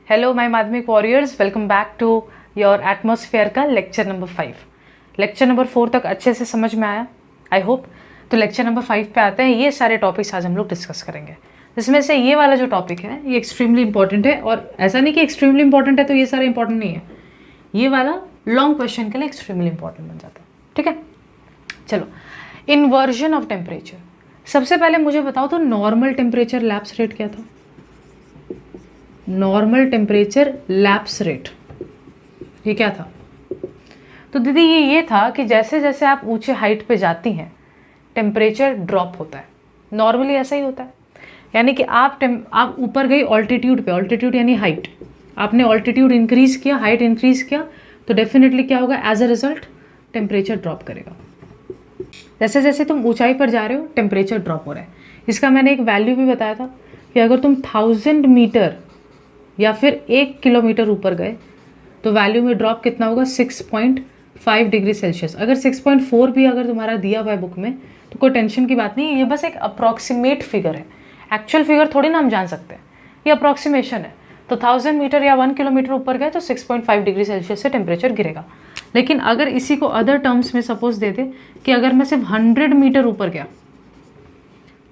Hello my माध्यमिक warriors, welcome back to your atmosphere का lecture number 5। Lecture number 4 तक अच्छे से समझ में आया आई होप। तो लेक्चर नंबर 5 पे आते हैं। ये सारे टॉपिक्स आज हम लोग डिस्कस करेंगे। इसमें से ये वाला जो टॉपिक है ये एक्सट्रीमली इंपॉर्टेंट है, और ऐसा नहीं कि एक्सट्रीमली इंपॉर्टेंट है तो ये सारे इंपॉर्टेंट नहीं है। ये वाला लॉन्ग क्वेश्चन के लिए एक्सट्रीमली इंपॉर्टेंट बन जाता है। ठीक है, चलो इन्वर्जन ऑफ टेम्परेचर। सबसे पहले मुझे बताओ तो नॉर्मल टेम्परेचर लैप्स रेट क्या था? नॉर्मल टेम्परेचर लैप्स रेट ये क्या था? तो दीदी ये था कि जैसे जैसे आप ऊंचे हाइट पे जाती हैं टेम्परेचर ड्रॉप होता है। नॉर्मली ऐसा ही होता है, यानी कि आप ऊपर गई ऑल्टीट्यूड पे, ऑल्टीट्यूड यानी हाइट, आपने ऑल्टीट्यूड इंक्रीज किया, हाइट इंक्रीज किया, तो डेफिनेटली क्या होगा? As a result temperature drop करेगा। जैसे जैसे तुम ऊंचाई पर जा रहे हो टेम्परेचर ड्रॉप हो रहा है। इसका मैंने एक वैल्यू भी बताया था कि अगर तुम 1000 मीटर या फिर 1 किलोमीटर ऊपर गए तो वैल्यू में ड्रॉप कितना होगा? 6.5 डिग्री सेल्सियस। अगर 6.4 भी अगर तुम्हारा दिया हुआ है बुक में तो कोई टेंशन की बात नहीं है, ये बस एक अप्रॉक्सीमेट फिगर है। एक्चुअल फिगर थोड़ी ना हम जान सकते हैं, ये अप्रॉक्सीमेशन है। तो 1000 मीटर या 1 किलोमीटर ऊपर गए तो 6.5 डिग्री सेल्सियस से टेम्परेचर गिरेगा। लेकिन अगर इसी को अदर टर्म्स में सपोज दे दे कि अगर मैं सिर्फ 100 मीटर ऊपर गया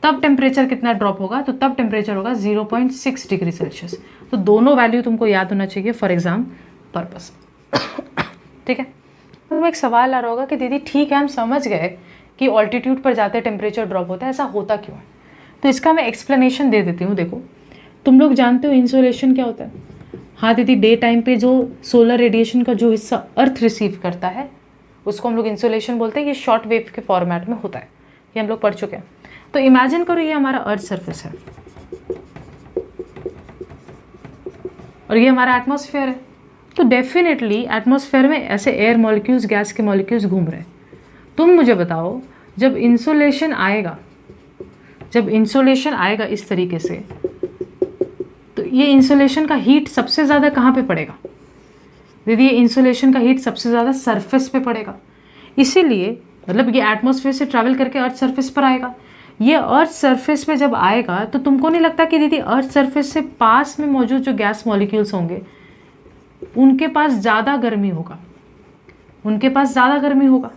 तब टेम्परेचर कितना ड्रॉप होगा? तो तब टेम्परेचर होगा 0.6 डिग्री सेल्सियस। तो दोनों वैल्यू तुमको याद होना चाहिए फॉर एग्जाम पर्पस। ठीक है, तो एक सवाल आ रहा होगा कि दीदी ठीक है हम समझ गए कि ऑल्टीट्यूड पर जाते टेम्परेचर ड्रॉप होता है, ऐसा होता क्यों है? तो इसका मैं एक्सप्लेनेशन दे देती हूँ। देखो, तुम लोग जानते हो इंसोलेशन क्या होता है? हाँ दीदी, डे टाइम पे जो सोलर रेडिएशन का जो हिस्सा अर्थ रिसीव करता है उसको हम लोग इंसोलेशन बोलते हैं। ये शॉर्ट वेव के फॉर्मेट में होता है, ये हम लोग पढ़ चुके हैं। तो इमेजिन करो ये हमारा अर्थ सरफेस है और ये हमारा एटमॉस्फेयर है। तो डेफिनेटली एटमॉस्फेयर में ऐसे एयर मॉलिक्यूल्स, गैस के मॉलिक्यूल्स घूम रहे हैं। तुम मुझे बताओ, जब इंसोलेशन आएगा इस तरीके से, तो ये इंसोलेशन का हीट सबसे ज़्यादा कहाँ पे पड़ेगा? दीदी ये इंसोलेशन का हीट सबसे ज़्यादा सरफेस पे पड़ेगा। इसीलिए मतलब ये एटमॉस्फेयर से ट्रैवल करके अर्थ सरफेस पर आएगा। ये अर्थ सरफेस पे जब आएगा तो तुमको नहीं लगता कि दीदी अर्थ सरफेस से पास में मौजूद जो गैस मॉलिक्यूल्स होंगे उनके पास ज़्यादा गर्मी होगा? उनके पास ज़्यादा गर्मी होगा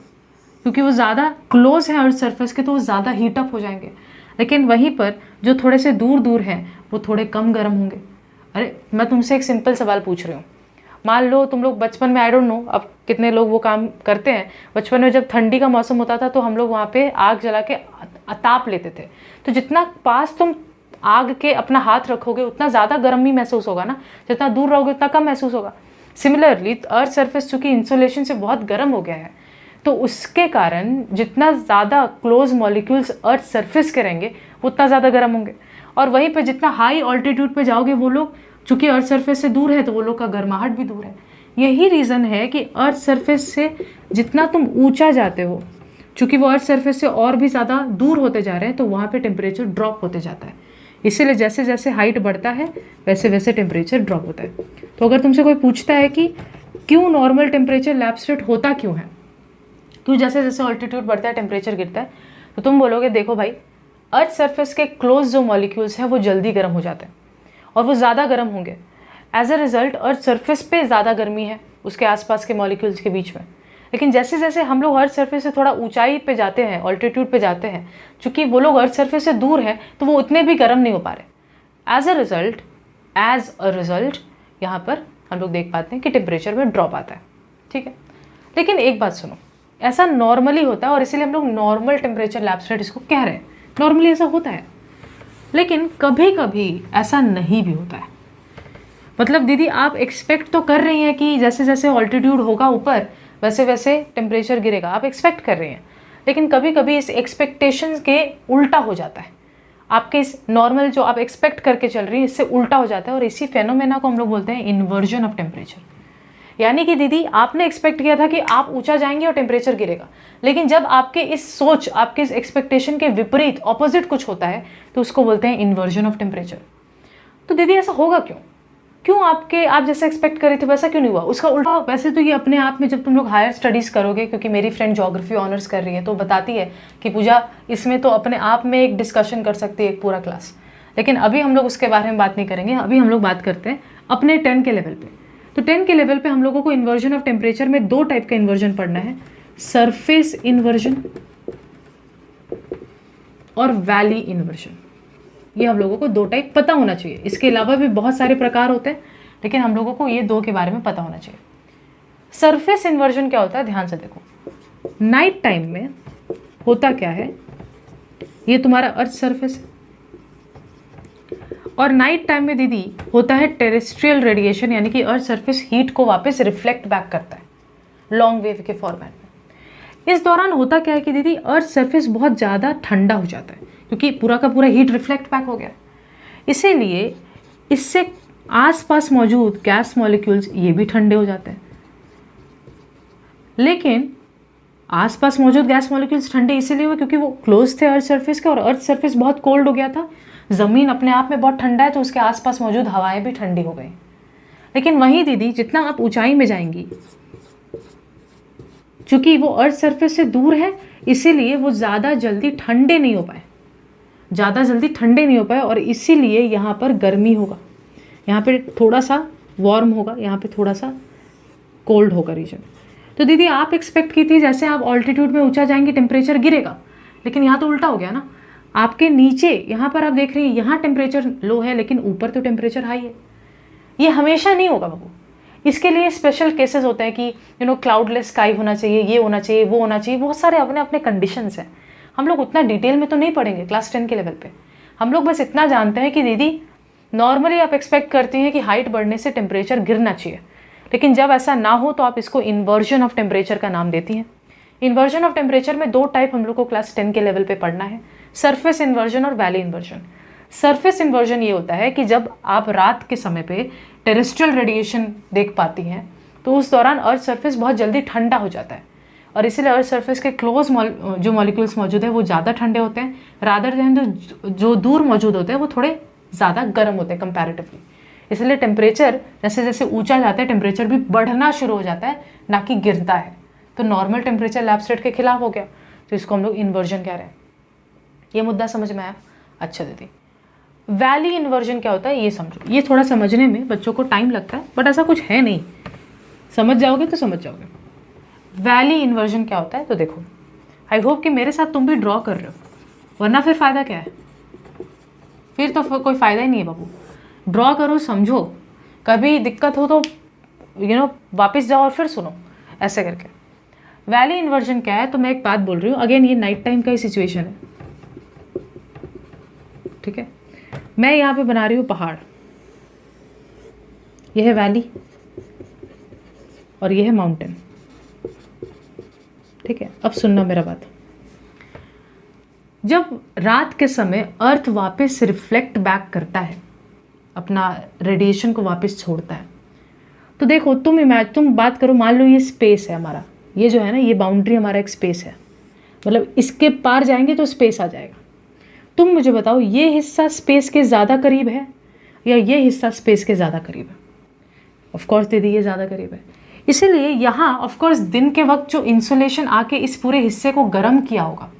क्योंकि वो ज़्यादा क्लोज है अर्थ सरफेस के, तो वो ज़्यादा हीटअप हो जाएंगे। लेकिन वहीं पर जो थोड़े से दूर दूर हैं वो थोड़े कम गर्म होंगे। अरे मैं तुमसे एक सिंपल सवाल पूछ रही हूँ। मान लो तुम लोग बचपन में, आई डोंट नो अब कितने लोग वो काम करते हैं, बचपन में जब ठंडी का मौसम होता था तो हम लोग वहाँ पे आग जला के ताप लेते थे। तो जितना पास तुम आग के अपना हाथ रखोगे उतना ज़्यादा गर्मी महसूस होगा ना, जितना दूर रहोगे उतना कम महसूस होगा। सिमिलरली अर्थ सरफेस चूँकि इंसुलेशन से बहुत गर्म हो गया है तो उसके कारण जितना ज़्यादा क्लोज मॉलिक्यूल्स अर्थ सरफेस के रहेंगे उतना ज़्यादा गर्म होंगे। और वहीं पर जितना हाई ऑल्टीट्यूड पे जाओगे वो लोग चूँकि अर्थ सरफेस से दूर है तो वो लोग का गर्माहट भी दूर है। यही रीज़न है कि अर्थ सरफेस से जितना तुम ऊंचा जाते हो, चूँकि वो अर्थ सरफेस से और भी ज़्यादा दूर होते जा रहे हैं, तो वहाँ पे टेम्परेचर ड्रॉप होते जाता है। इसीलिए जैसे जैसे हाइट बढ़ता है वैसे वैसे टेम्परेचर ड्रॉप होता है। तो अगर तुमसे कोई पूछता है कि क्यों नॉर्मल टेम्परेचर लैप्स रेट होता क्यों है, क्यों जैसे जैसे ऑल्टीट्यूड बढ़ता है टेम्परेचर गिरता है, तो तुम बोलोगे देखो भाई, अर्थ सरफेस के क्लोज जो मॉलिक्यूल्स हैं वो जल्दी गर्म हो जाते हैं और वो ज़्यादा गर्म होंगे। As a result earth surface पे ज़्यादा गर्मी है उसके आसपास के मॉलिक्यूल्स के बीच में। लेकिन जैसे जैसे हम लोग अर्थ सरफेस से थोड़ा ऊंचाई पे जाते हैं, ऑल्टीट्यूड पे जाते हैं, चूँकि वो लोग अर्थ सरफेस से दूर हैं तो वो उतने भी गर्म नहीं हो पा रहे। एज अ रिजल्ट यहाँ पर हम लोग देख पाते हैं कि टेम्परेचर में ड्रॉप आता है। ठीक है, लेकिन एक बात सुनो, ऐसा नॉर्मली होता है और इसीलिए हम लोग नॉर्मल टेम्परेचर लैप्स रेट इसको कह रहे हैं। नॉर्मली ऐसा होता है, लेकिन कभी कभी ऐसा नहीं भी होता है। मतलब दीदी आप एक्सपेक्ट तो कर रही हैं कि जैसे जैसे ऑल्टीट्यूड होगा ऊपर वैसे वैसे टेम्परेचर गिरेगा, आप एक्सपेक्ट कर रही हैं, लेकिन कभी कभी इस एक्सपेक्टेशंस के उल्टा हो जाता है। आपके इस नॉर्मल जो आप एक्सपेक्ट करके चल रही है इससे उल्टा हो जाता है, और इसी फेनोमेना को हम लोग बोलते हैं इन्वर्जन ऑफ टेम्परेचर। यानी कि दीदी आपने एक्सपेक्ट किया था कि आप ऊंचा जाएंगे और टेम्परेचर गिरेगा, लेकिन जब आपके इस सोच, आपके इस एक्सपेक्टेशन के विपरीत ऑपोजिट कुछ होता है तो उसको बोलते हैं इन्वर्जन ऑफ टेम्परेचर। तो दीदी ऐसा होगा क्यों? क्यों आप जैसा एक्सपेक्ट कर रहे थे वैसा क्यों नहीं हुआ? उसका उल्टा। वैसे तो ये अपने आप में जब तुम लोग हायर स्टडीज़ करोगे, क्योंकि मेरी फ्रेंड ज्योग्राफी ऑनर्स कर रही है तो बताती है कि पूजा इसमें तो अपने आप में एक डिस्कशन कर सकती है एक पूरा क्लास। लेकिन अभी हम लोग उसके बारे में बात नहीं करेंगे। अभी हम लोग बात करते हैं अपने 10 के लेवल पे। तो 10 के लेवल पे हम लोगों को इन्वर्जन ऑफ टेम्परेचर में 2 टाइप का इन्वर्जन पढ़ना है, सरफेस इन्वर्जन और वैली इन्वर्जन। ये हम लोगों को 2 टाइप पता होना चाहिए। इसके अलावा भी बहुत सारे प्रकार होते हैं, लेकिन हम लोगों को ये 2 के बारे में पता होना चाहिए। सरफेस इन्वर्जन क्या होता है, ध्यान से देखो। नाइट टाइम में होता क्या है, ये तुम्हारा अर्थ सरफेस है, और नाइट टाइम में दीदी होता है टेरेस्ट्रियल रेडिएशन, यानी कि अर्थ सरफेस हीट को वापस रिफ्लेक्ट बैक करता है लॉन्ग वेव के फॉर्मेट में। इस दौरान होता क्या है कि दीदी अर्थ सरफेस बहुत ज़्यादा ठंडा हो जाता है, क्योंकि पूरा का पूरा हीट रिफ्लेक्ट बैक हो गया। इसीलिए इससे आसपास मौजूद गैस मॉलिक्यूल्स ये भी ठंडे हो जाते हैं। लेकिन आसपास मौजूद गैस मॉलिक्यूल्स ठंडे इसीलिए हुए क्योंकि वो क्लोज थे अर्थ सरफेस के, और अर्थ सरफेस बहुत कोल्ड हो गया था। ज़मीन अपने आप में बहुत ठंडा है, तो उसके आसपास मौजूद हवाएं भी ठंडी हो गई। लेकिन वहीं दीदी जितना आप ऊंचाई में जाएंगी, चूंकि वो अर्थ सरफेस से दूर है, इसीलिए वो ज़्यादा जल्दी ठंडे नहीं हो पाए, और इसीलिए यहाँ पर गर्मी होगा, यहाँ पे थोड़ा सा वार्म होगा, यहाँ पे थोड़ा सा कोल्ड होगा रीजन। तो दीदी आप एक्सपेक्ट की थी जैसे आप ऑल्टीट्यूड में ऊंचा जाएंगे टेम्परेचर गिरेगा, लेकिन यहाँ तो उल्टा हो गया ना। आपके नीचे यहाँ पर आप देख रहे हैं यहाँ टेम्परेचर लो है, लेकिन ऊपर तो टेम्परेचर हाई है। ये हमेशा नहीं होगा बाबू। इसके लिए स्पेशल केसेस होते हैं कि क्लाउडलेस स्काई होना चाहिए, ये होना चाहिए, वो होना चाहिए। बहुत सारे अपने अपने कंडीशंस हैं। हम लोग उतना डिटेल में तो नहीं पढ़ेंगे क्लास 10 के लेवल पे। हम लोग बस इतना जानते हैं कि दीदी नॉर्मली आप एक्सपेक्ट करती हैं कि हाइट बढ़ने से टेम्परेचर गिरना चाहिए, लेकिन जब ऐसा ना हो तो आप इसको इन्वर्जन ऑफ टेम्परेचर का नाम देती हैं। इन्वर्जन ऑफ टेम्परेचर में 2 टाइप हम लोग को क्लास 10 के लेवल पे पढ़ना है, सरफेस इन्वर्जन और वैली इन्वर्जन। सरफेस इन्वर्जन ये होता है कि जब आप रात के समय पे टेरेस्ट्रियल रेडिएशन देख पाती हैं, तो उस दौरान अर्थ सरफेस बहुत जल्दी ठंडा हो जाता है, और इसीलिए अर्थ सरफेस के क्लोज जो मॉलिक्यूल्स मौजूद है वो ज़्यादा ठंडे होते हैं, रादर देन जो दूर मौजूद होते हैं वो थोड़े ज़्यादा गर्म होते हैं कंपैरेटिवली। इसलिए टेम्परेचर जैसे जैसे ऊंचा जाता है टेम्परेचर भी बढ़ना शुरू हो जाता है, ना कि गिरता है। तो नॉर्मल टेम्परेचर लैब स्टेट के खिलाफ हो गया, तो इसको हम लोग इन्वर्जन कह रहे हैं। ये मुद्दा समझ में आया? अच्छा दीदी, वैली इन्वर्जन क्या होता है ये समझो। ये थोड़ा समझने में बच्चों को टाइम लगता है, बट ऐसा कुछ है नहीं, समझ जाओगे तो समझ जाओगे। वैली इन्वर्जन क्या होता है तो देखो, आई होप कि मेरे साथ तुम भी ड्रॉ कर रहे हो, वरना फिर फ़ायदा क्या है? फिर तो कोई फ़ायदा ही नहीं है बाबू। ड्रॉ करो, समझो, कभी दिक्कत हो तो वापस जाओ और फिर सुनो, ऐसे करके। वैली इन्वर्जन क्या है तो मैं एक बात बोल रही हूँ, अगेन ये नाइट टाइम का ही सिचुएशन है, ठीक है। मैं यहाँ पे बना रही हूँ पहाड़, यह है वैली और यह है माउंटेन, ठीक है। अब सुनना मेरा बात। जब रात के समय अर्थ वापस रिफ्लेक्ट बैक करता है, अपना रेडिएशन को वापस छोड़ता है, तो देखो तुम बात करो, मान लो ये स्पेस है हमारा, ये जो है ना, ये बाउंड्री हमारा एक स्पेस है, मतलब इसके पार जाएंगे तो स्पेस आ जाएगा। तुम मुझे बताओ ये हिस्सा स्पेस के ज़्यादा करीब है या ये हिस्सा स्पेस के ज़्यादा करीब है? ऑफ कोर्स दीदी ये ज़्यादा करीब है। इसीलिए यहाँ ऑफ कोर्स दिन के वक्त जो इंसुलेशन आके इस पूरे हिस्से को गर्म किया होगा,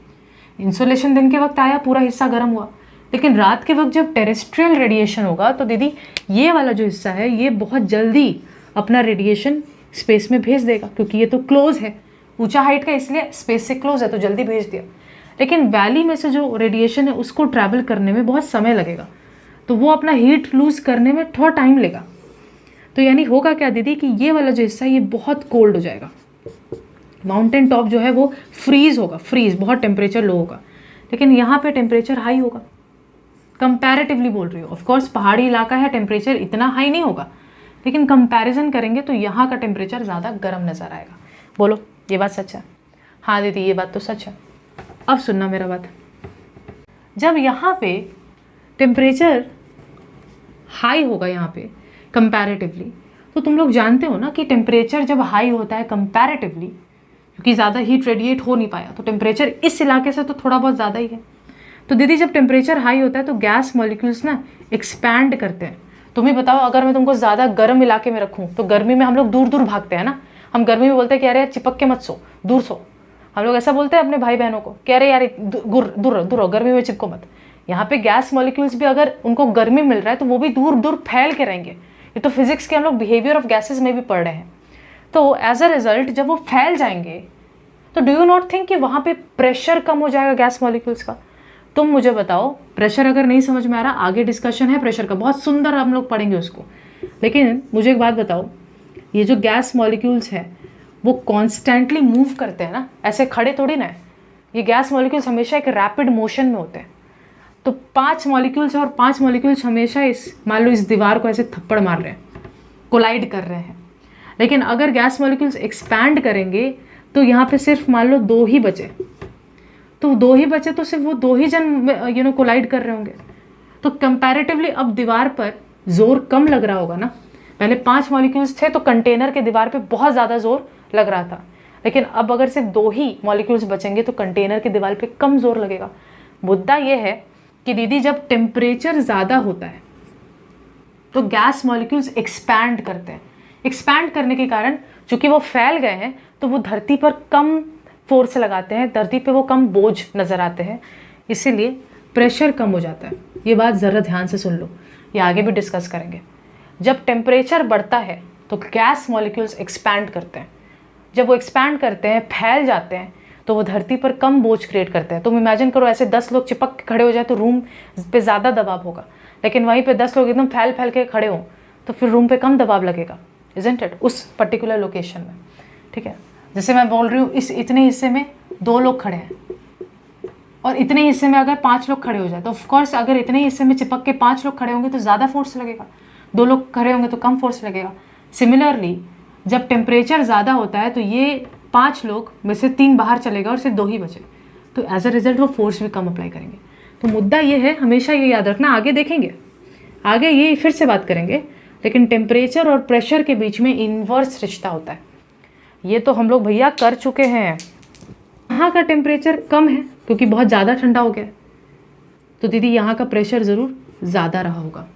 इंसुलेशन दिन के वक्त आया, पूरा हिस्सा गर्म हुआ, लेकिन रात के वक्त जब टेरेस्ट्रियल रेडिएशन होगा तो दीदी ये वाला जो हिस्सा है ये बहुत जल्दी अपना रेडिएशन स्पेस में भेज देगा, क्योंकि ये तो क्लोज है, ऊंचा हाइट का, इसलिए स्पेस से क्लोज है तो जल्दी भेज दिया। लेकिन वैली में से जो रेडिएशन है उसको ट्रैवल करने में बहुत समय लगेगा, तो वो अपना हीट लूज करने में थोड़ा टाइम लेगा। तो यानी होगा क्या दीदी कि ये वाला जो हिस्सा है ये बहुत कोल्ड हो जाएगा, माउंटेन टॉप जो है वो फ्रीज होगा, बहुत टेम्परेचर लो होगा, लेकिन यहाँ पे टेम्परेचर हाई होगा, कंपैरेटिवली बोल रही हूँ। ऑफ कोर्स पहाड़ी इलाका है, टेम्परेचर इतना हाई नहीं होगा, लेकिन कंपैरिजन करेंगे तो यहाँ का टेम्परेचर ज़्यादा गर्म नज़र आएगा। बोलो ये बात सच है? हाँ दीदी ये बात तो सच है। अब सुनना मेरा बात, जब यहाँ पे टेम्परेचर हाई होगा यहाँ पे कंपैरेटिवली, तो तुम लोग जानते हो ना कि टेम्परेचर जब हाई होता है कंपैरेटिवली, क्योंकि ज़्यादा हीट रेडिएट हो नहीं पाया, तो टेम्परेचर इस इलाके से तो थोड़ा बहुत ज़्यादा ही है। तो दीदी जब टेम्परेचर हाई होता है तो गैस मॉलिक्यूल्स ना एक्सपैंड करते हैं। तुम ही बताओ, अगर मैं तुमको ज़्यादा गर्म इलाके में रखूँ तो गर्मी में हम लोग दूर दूर भागते हैं ना, हम गर्मी में बोलते हैं कि अरे यार चिपक के मत सो, दूर सो। हम लोग ऐसा बोलते हैं अपने भाई बहनों को कि अरे यार दूर दूर गर्मी में चिपको मत। यहाँ पे गैस मॉलिक्यूल्स भी अगर उनको गर्मी मिल रहा है तो वो भी दूर दूर फैल के रहेंगे, ये तो फिजिक्स के हम लोग बिहेवियर ऑफ गैसेज में भी पढ़ रहे हैं। तो एज अ रिजल्ट जब वो फैल जाएंगे तो डू यू नॉट थिंक कि वहाँ पे प्रेशर कम हो जाएगा गैस मॉलिक्यूल्स का? तुम मुझे बताओ, प्रेशर अगर नहीं समझ में आ रहा, आगे डिस्कशन है प्रेशर का, बहुत सुंदर हम लोग पढ़ेंगे उसको। लेकिन मुझे एक बात बताओ, ये जो गैस मॉलिक्यूल्स है वो कॉन्स्टेंटली मूव करते हैं ना, ऐसे खड़े थोड़ी ना है। ये गैस मॉलिक्यूल्स हमेशा एक रैपिड मोशन में होते हैं। तो 5 मॉलिक्यूल्स है और 5 मॉलिक्यूल्स हमेशा मान लो इस दीवार को ऐसे थप्पड़ मार रहे हैं, कोलाइड कर रहे हैं। लेकिन अगर गैस मॉलिक्यूल्स एक्सपैंड करेंगे तो यहाँ पे सिर्फ मान लो 2 ही बचे, तो 2 ही बचे तो सिर्फ वो 2 ही जन कोलाइड कर रहे होंगे। तो कंपैरेटिवली अब दीवार पर जोर कम लग रहा होगा ना। पहले 5 मॉलिक्यूल्स थे तो कंटेनर के दीवार पे बहुत ज़्यादा जोर लग रहा था, लेकिन अब अगर सिर्फ 2 ही मॉलिक्यूल्स बचेंगे तो कंटेनर की दीवार पे कम जोर लगेगा। मुद्दा ये है कि दीदी जब टेम्परेचर ज़्यादा होता है तो गैस मॉलिक्यूल्स एक्सपैंड करते हैं। एक्सपैंड करने के कारण चूंकि वो फैल गए हैं तो वो धरती पर कम फोर्स लगाते हैं, धरती पे वो कम बोझ नज़र आते हैं, इसीलिए प्रेशर कम हो जाता है। ये बात ज़रा ध्यान से सुन लो, ये आगे भी डिस्कस करेंगे। जब टेम्परेचर बढ़ता है तो गैस मॉलिक्यूल्स एक्सपैंड करते हैं। जब वो एक्सपैंड करते हैं, फैल जाते हैं, तो वो धरती पर कम बोझ क्रिएट करते हैं। तुम इमेजिन करो ऐसे 10 लोग चिपक के खड़े हो जाए तो रूम पे ज़्यादा दबाव होगा, लेकिन वहीं पे 10 लोग एकदम फैल फैल के खड़े हों तो फिर रूम पे कम दबाव लगेगा, इज़न्ट इट, उस पर्टिकुलर लोकेशन में। ठीक है, जैसे मैं बोल रही हूँ इस इतने हिस्से में 2 लोग खड़े हैं और इतने हिस्से में अगर 5 लोग खड़े हो जाए तो ऑफकोर्स अगर इतने हिस्से में चिपक के 5 लोग खड़े होंगे तो ज़्यादा फोर्स लगेगा, 2 लोग खड़े होंगे तो कम फोर्स लगेगा। सिमिलरली जब टेम्परेचर ज़्यादा होता है तो ये 5 लोग में से 3 बाहर चलेगा और सिर्फ 2 ही बचे, तो एज अ रिजल्ट वो फोर्स भी कम अप्लाई करेंगे। तो मुद्दा ये है, हमेशा ये याद रखना, आगे देखेंगे, आगे ये फिर से बात करेंगे, लेकिन टेम्परेचर और प्रेशर के बीच में इन्वर्स रिश्ता होता है। ये तो हम लोग भैया कर चुके हैं। यहाँ का टेम्परेचर कम है क्योंकि बहुत ज़्यादा ठंडा हो गया है, तो दीदी यहाँ का प्रेशर ज़रूर ज़्यादा रहा होगा।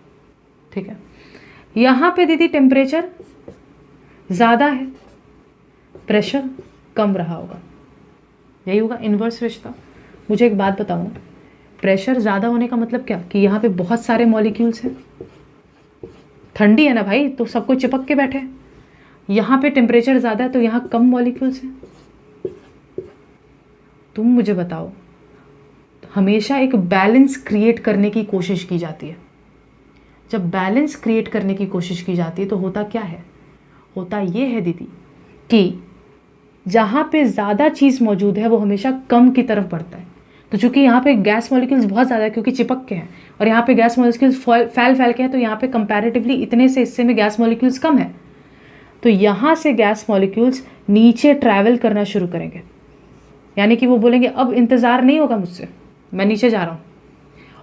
ठीक है, यहाँ पे दीदी टेम्परेचर ज़्यादा है, प्रेशर कम रहा होगा, यही होगा इन्वर्स रिश्ता। मुझे एक बात बताओ, प्रेशर ज़्यादा होने का मतलब क्या, कि यहाँ पे बहुत सारे मॉलिक्यूल्स हैं, ठंडी है ना भाई तो सबको चिपक के बैठे। यहाँ पे टेम्परेचर ज़्यादा है तो यहाँ कम मॉलिक्यूल्स हैं। तुम मुझे बताओ, हमेशा एक बैलेंस क्रिएट करने की कोशिश की जाती है। जब बैलेंस क्रिएट करने की कोशिश की जाती है तो होता क्या है, होता ये है दीदी कि जहाँ पे ज़्यादा चीज़ मौजूद है वो हमेशा कम की तरफ बढ़ता है। तो चूंकि यहाँ पे गैस मॉलिक्यूल्स बहुत ज़्यादा है क्योंकि चिपक के हैं, और यहाँ पे गैस मॉलिक्यूल्स फैल फैल के हैं, तो यहाँ पे कंपैरेटिवली इतने से हिस्से में गैस मॉलिक्यूल्स कम है, तो यहाँ से गैस मॉलिक्यूल्स नीचे ट्रैवल करना शुरू करेंगे। यानी कि वो बोलेंगे अब इंतज़ार नहीं होगा मुझसे, मैं नीचे जा रहा हूँ।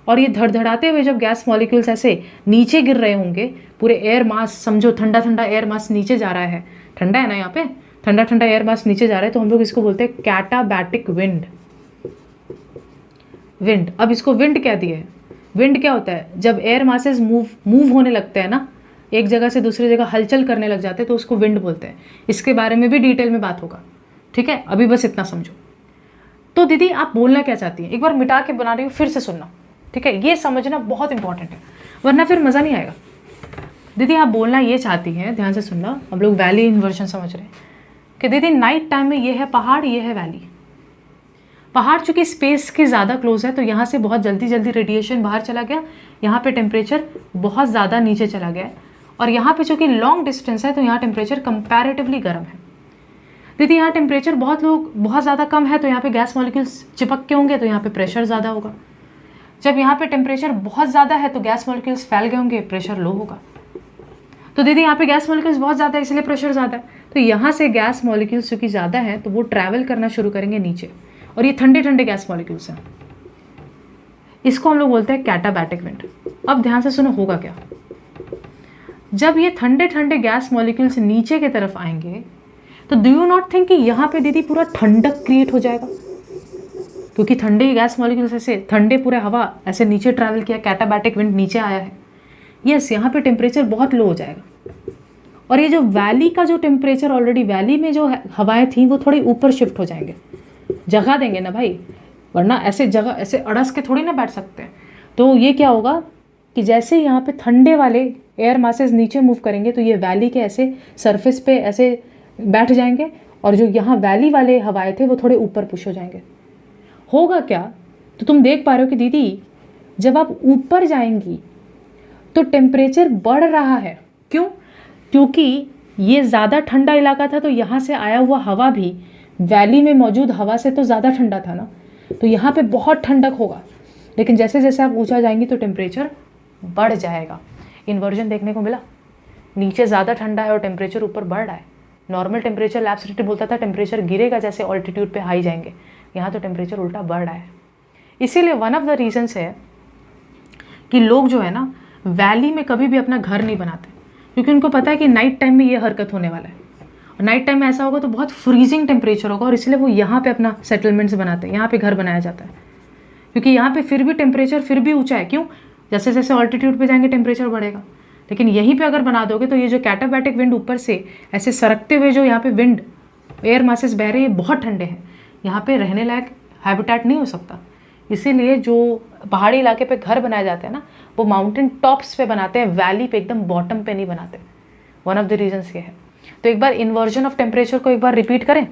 और ये धड़धड़ाते हुए जब गैस मॉलिक्यूल्स ऐसे नीचे गिर रहे होंगे, पूरे एयर मास समझो, ठंडा ठंडा एयर मास नीचे जा रहा है, ठंडा है ना यहाँ पे, ठंडा ठंडा एयर मास नीचे जा रहा है, तो हम लोग इसको बोलते हैं कैटाबैटिक विंड। विंड, अब इसको विंड कह दिए। विंड क्या होता है, जब एयर मासेस मूव होने लगते हैं ना, एक जगह से दूसरी जगह हलचल करने लग जाते हैं, तो उसको विंड बोलते हैं। इसके बारे में भी डिटेल में बात होगा, ठीक है, अभी बस इतना समझो। तो दीदी आप बोलना क्या चाहती हैं, एक बार मिटा के बना रही हूँ, फिर से सुनना, ठीक है, ये समझना बहुत इंपॉर्टेंट है, वरना फिर मज़ा नहीं आएगा। दीदी आप बोलना ये चाहती हैं, ध्यान से सुनना, हम लोग वैली इन्वर्जन समझ रहे हैं कि दीदी नाइट टाइम में ये है पहाड़, ये है वैली। पहाड़ चूँकि स्पेस के ज़्यादा क्लोज है तो यहाँ से बहुत जल्दी जल्दी रेडिएशन बाहर चला गया, यहाँ पे टेम्परेचर बहुत ज़्यादा नीचे चला गया है, और यहाँ पे चूँकि लॉन्ग डिस्टेंस है तो यहाँ टेम्परेचर कंपैरेटिवली गर्म है। दीदी यहाँ टेम्परेचर बहुत ज़्यादा कम है तो यहाँ पे गैस मॉलिक्यूल्स चिपक के होंगे, तो यहाँ पे प्रेशर ज़्यादा होगा। जब यहाँ पे टेम्परेचर बहुत ज़्यादा है तो गैस मॉलिक्यूल्स फैल गए होंगे, प्रेशर लो होगा। तो दीदी यहाँ पे गैस मॉलिक्यूल्स बहुत ज़्यादा है इसलिए प्रेशर ज़्यादा है, तो यहाँ से गैस मॉलिक्यूल्स चूँकि ज़्यादा है तो वो ट्रैवल करना शुरू करेंगे नीचे, और ये ठंडे ठंडे गैस मॉलिक्यूल्स हैं, इसको हम लोग बोलते हैं कैटाबैटिक विंड। अब ध्यान से सुनो होगा क्या, जब ये ठंडे ठंडे गैस मॉलिक्यूल्स नीचे की तरफ आएंगे तो डू यू नॉट थिंक कि यहाँ पे दीदी पूरा ठंडक क्रिएट हो जाएगा, क्योंकि ठंडे गैस मॉलिक्यूल्स ऐसे ठंडे पूरे हवा ऐसे नीचे ट्रैवल किया, कैटाबैटिक विंड नीचे आया है, यस यहाँ पे टेम्परेचर बहुत लो हो जाएगा। और ये जो वैली का जो टेम्परेचर, ऑलरेडी वैली में जो हवाएं थी वो थोड़ी ऊपर शिफ्ट हो जाएंगे, जगह देंगे ना भाई, वरना ऐसे जगह ऐसे अड़स के थोड़ी ना बैठ सकते हैं। तो ये क्या होगा कि जैसे यहाँ पे ठंडे वाले एयर मासेस नीचे मूव करेंगे तो ये वैली के ऐसे सरफेस पे ऐसे बैठ जाएंगे, और जो यहाँ वैली वाले हवाएं थे वो थोड़े ऊपर पुश हो जाएंगे। होगा क्या, तो तुम देख पा रहे हो कि दीदी जब आप ऊपर जाएंगी तो टेम्परेचर बढ़ रहा है। क्यों? क्योंकि ये ज़्यादा ठंडा इलाका था, तो यहाँ से आया हुआ हवा भी वैली में मौजूद हवा से तो ज़्यादा ठंडा था ना, तो यहाँ पे बहुत ठंडक होगा। लेकिन जैसे जैसे आप ऊंचा जाएंगी तो टेम्परेचर बढ़ जाएगा। इन्वर्जन देखने को मिला, नीचे ज़्यादा ठंडा है और टेम्परेचर ऊपर बढ़ रहा है। नॉर्मल टेम्परेचर लैब्स बोलता था टेम्परेचर गिरेगा जैसे ऑल्टीट्यूड पे हाई जाएंगे, यहाँ तो टेम्परेचर उल्टा बढ़ रहा है। इसीलिए वन ऑफ द रीजंस है कि लोग जो है ना वैली में कभी भी अपना घर नहीं बनाते, क्योंकि उनको पता है कि नाइट टाइम में ये हरकत होने वाला है, और नाइट टाइम में ऐसा होगा तो बहुत फ्रीजिंग टेम्परेचर होगा, और इसलिए वो यहाँ पे अपना सेटलमेंट्स बनाते हैं, यहाँ पे घर बनाया जाता है, क्योंकि यहाँ पे फिर भी टेम्परेचर फिर भी ऊंचा है। क्यों? जैसे जैसे ऑल्टीट्यूड पे जाएंगे टेम्परेचर बढ़ेगा। लेकिन यहीं पे अगर बना दोगे तो ये जो कैटाबैटिक विंड ऊपर से ऐसे सरकते हुए जो यहाँ पे विंड एयर मासेस बह रहे हैं, ये बहुत ठंडे हैं, यहाँ पे रहने लायक हैबिटेट नहीं हो सकता। इसीलिए जो पहाड़ी इलाके पे घर बनाए जाते हैं ना, वो माउंटेन टॉप्स पे बनाते हैं, वैली पे एकदम बॉटम पे नहीं बनाते। वन ऑफ द रीजंस ये है। तो एक बार इन्वर्जन ऑफ टेम्परेचर को एक बार रिपीट करें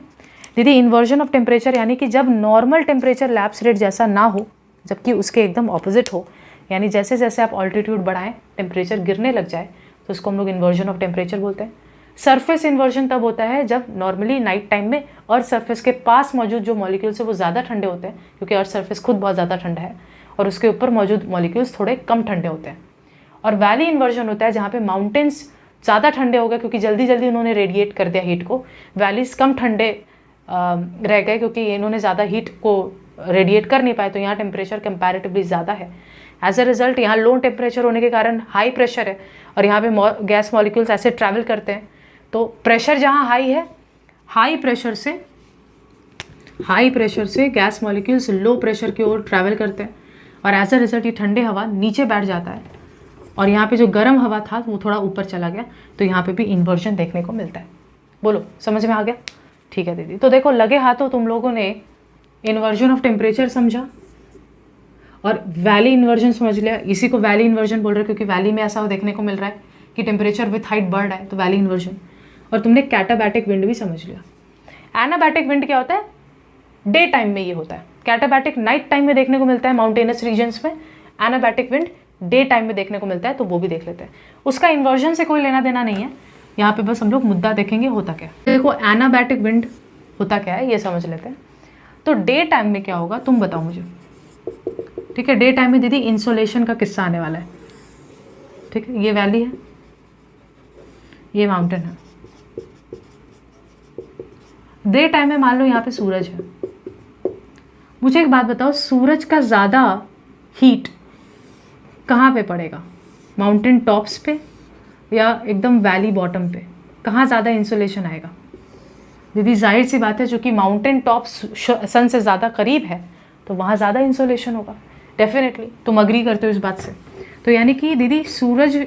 दीदी। इन्वर्जन ऑफ टेम्परेचर यानी कि जब नॉर्मल टेम्परेचर लैप्स रेट जैसा ना हो, जबकि उसके एकदम ऑपोजिट हो, यानी जैसे जैसे आप ऑल्टीट्यूड बढ़ाएं टेम्परेचर गिरने लग जाए, तो उसको हम लोग इन्वर्जन ऑफ टेम्परेचर बोलते हैं। सरफेस इन्वर्जन तब होता है जब नॉर्मली नाइट टाइम में अर्थ सरफेस के पास मौजूद जो मॉलिक्यूल्स है वो ज़्यादा ठंडे होते हैं, क्योंकि अर्थ सरफेस खुद बहुत ज़्यादा ठंडा है, और उसके ऊपर मौजूद मॉलिक्यूल्स थोड़े कम ठंडे होते हैं। और वैली इन्वर्जन होता है जहाँ पे माउंटेन्स ज़्यादा ठंडे हो गए, क्योंकि जल्दी जल्दी उन्होंने रेडिएट कर दिया हीट को। वैलीज कम ठंडे रह गए क्योंकि इन्होंने ज़्यादा हीट को रेडिएट कर नहीं पाए, तो यहाँ टेम्परेचर कंपैरेटिवली ज़्यादा है। एज अ रिजल्ट यहाँ लो टेम्परेचर होने के कारण हाई प्रेशर है, और यहाँ पे गैस मॉलिक्यूल्स ऐसे ट्रैवल करते हैं। तो प्रेशर जहाँ हाई है, हाई प्रेशर से गैस मॉलिक्यूल्स लो प्रेशर की ओर ट्रैवल करते हैं, और एज अ रिजल्ट ये ठंडे हवा नीचे बैठ जाता है, और यहाँ पे जो गर्म हवा था वो थोड़ा ऊपर चला गया, तो यहाँ पे भी इन्वर्जन देखने को मिलता है। बोलो समझ में आ गया? ठीक है दीदी। तो देखो लगे हाथों तुम लोगों ने इन्वर्जन ऑफ टेम्परेचर समझा और वैली इन्वर्जन समझ लिया। इसी को वैली इन्वर्जन बोल रहे हैं, क्योंकि वैली में ऐसा देखने को मिल रहा है कि टेम्परेचर विथ हाइट बढ़ रहा है, तो वैली इन्वर्जन। और तुमने कैटाबैटिक विंड भी समझ लिया। एनाबैटिक विंड क्या होता है? डे टाइम में ये होता है। कैटाबैटिक नाइट टाइम में देखने को मिलता है माउंटेनस रीजन्स में, एनाबैटिक विंड डे टाइम में देखने को मिलता है, तो वो भी देख लेते हैं। उसका इन्वर्जन से कोई लेना देना नहीं है, यहाँ पे बस हम लोग मुद्दा देखेंगे होता क्या। देखो एनाबैटिक विंड होता क्या है ये समझ लेते हैं। तो डे टाइम में क्या होगा तुम बताओ मुझे, ठीक है? डे टाइम में दीदी इंसोलेशन का किस्सा आने वाला है, ठीक है? ये वैली है, ये माउंटेन है। डे टाइम में मान लो यहाँ पे सूरज है। मुझे एक बात बताओ, सूरज का ज़्यादा हीट कहाँ पे पड़ेगा? माउंटेन टॉप्स पे या एकदम वैली बॉटम पे? कहाँ ज़्यादा इंसोलेशन आएगा? दीदी जाहिर सी बात है, चूँकि माउंटेन टॉप्स सन से ज़्यादा करीब है तो वहाँ ज़्यादा इंसोलेशन होगा। डेफिनेटली तुम अग्री करते हो इस बात से। तो यानी कि दीदी सूरज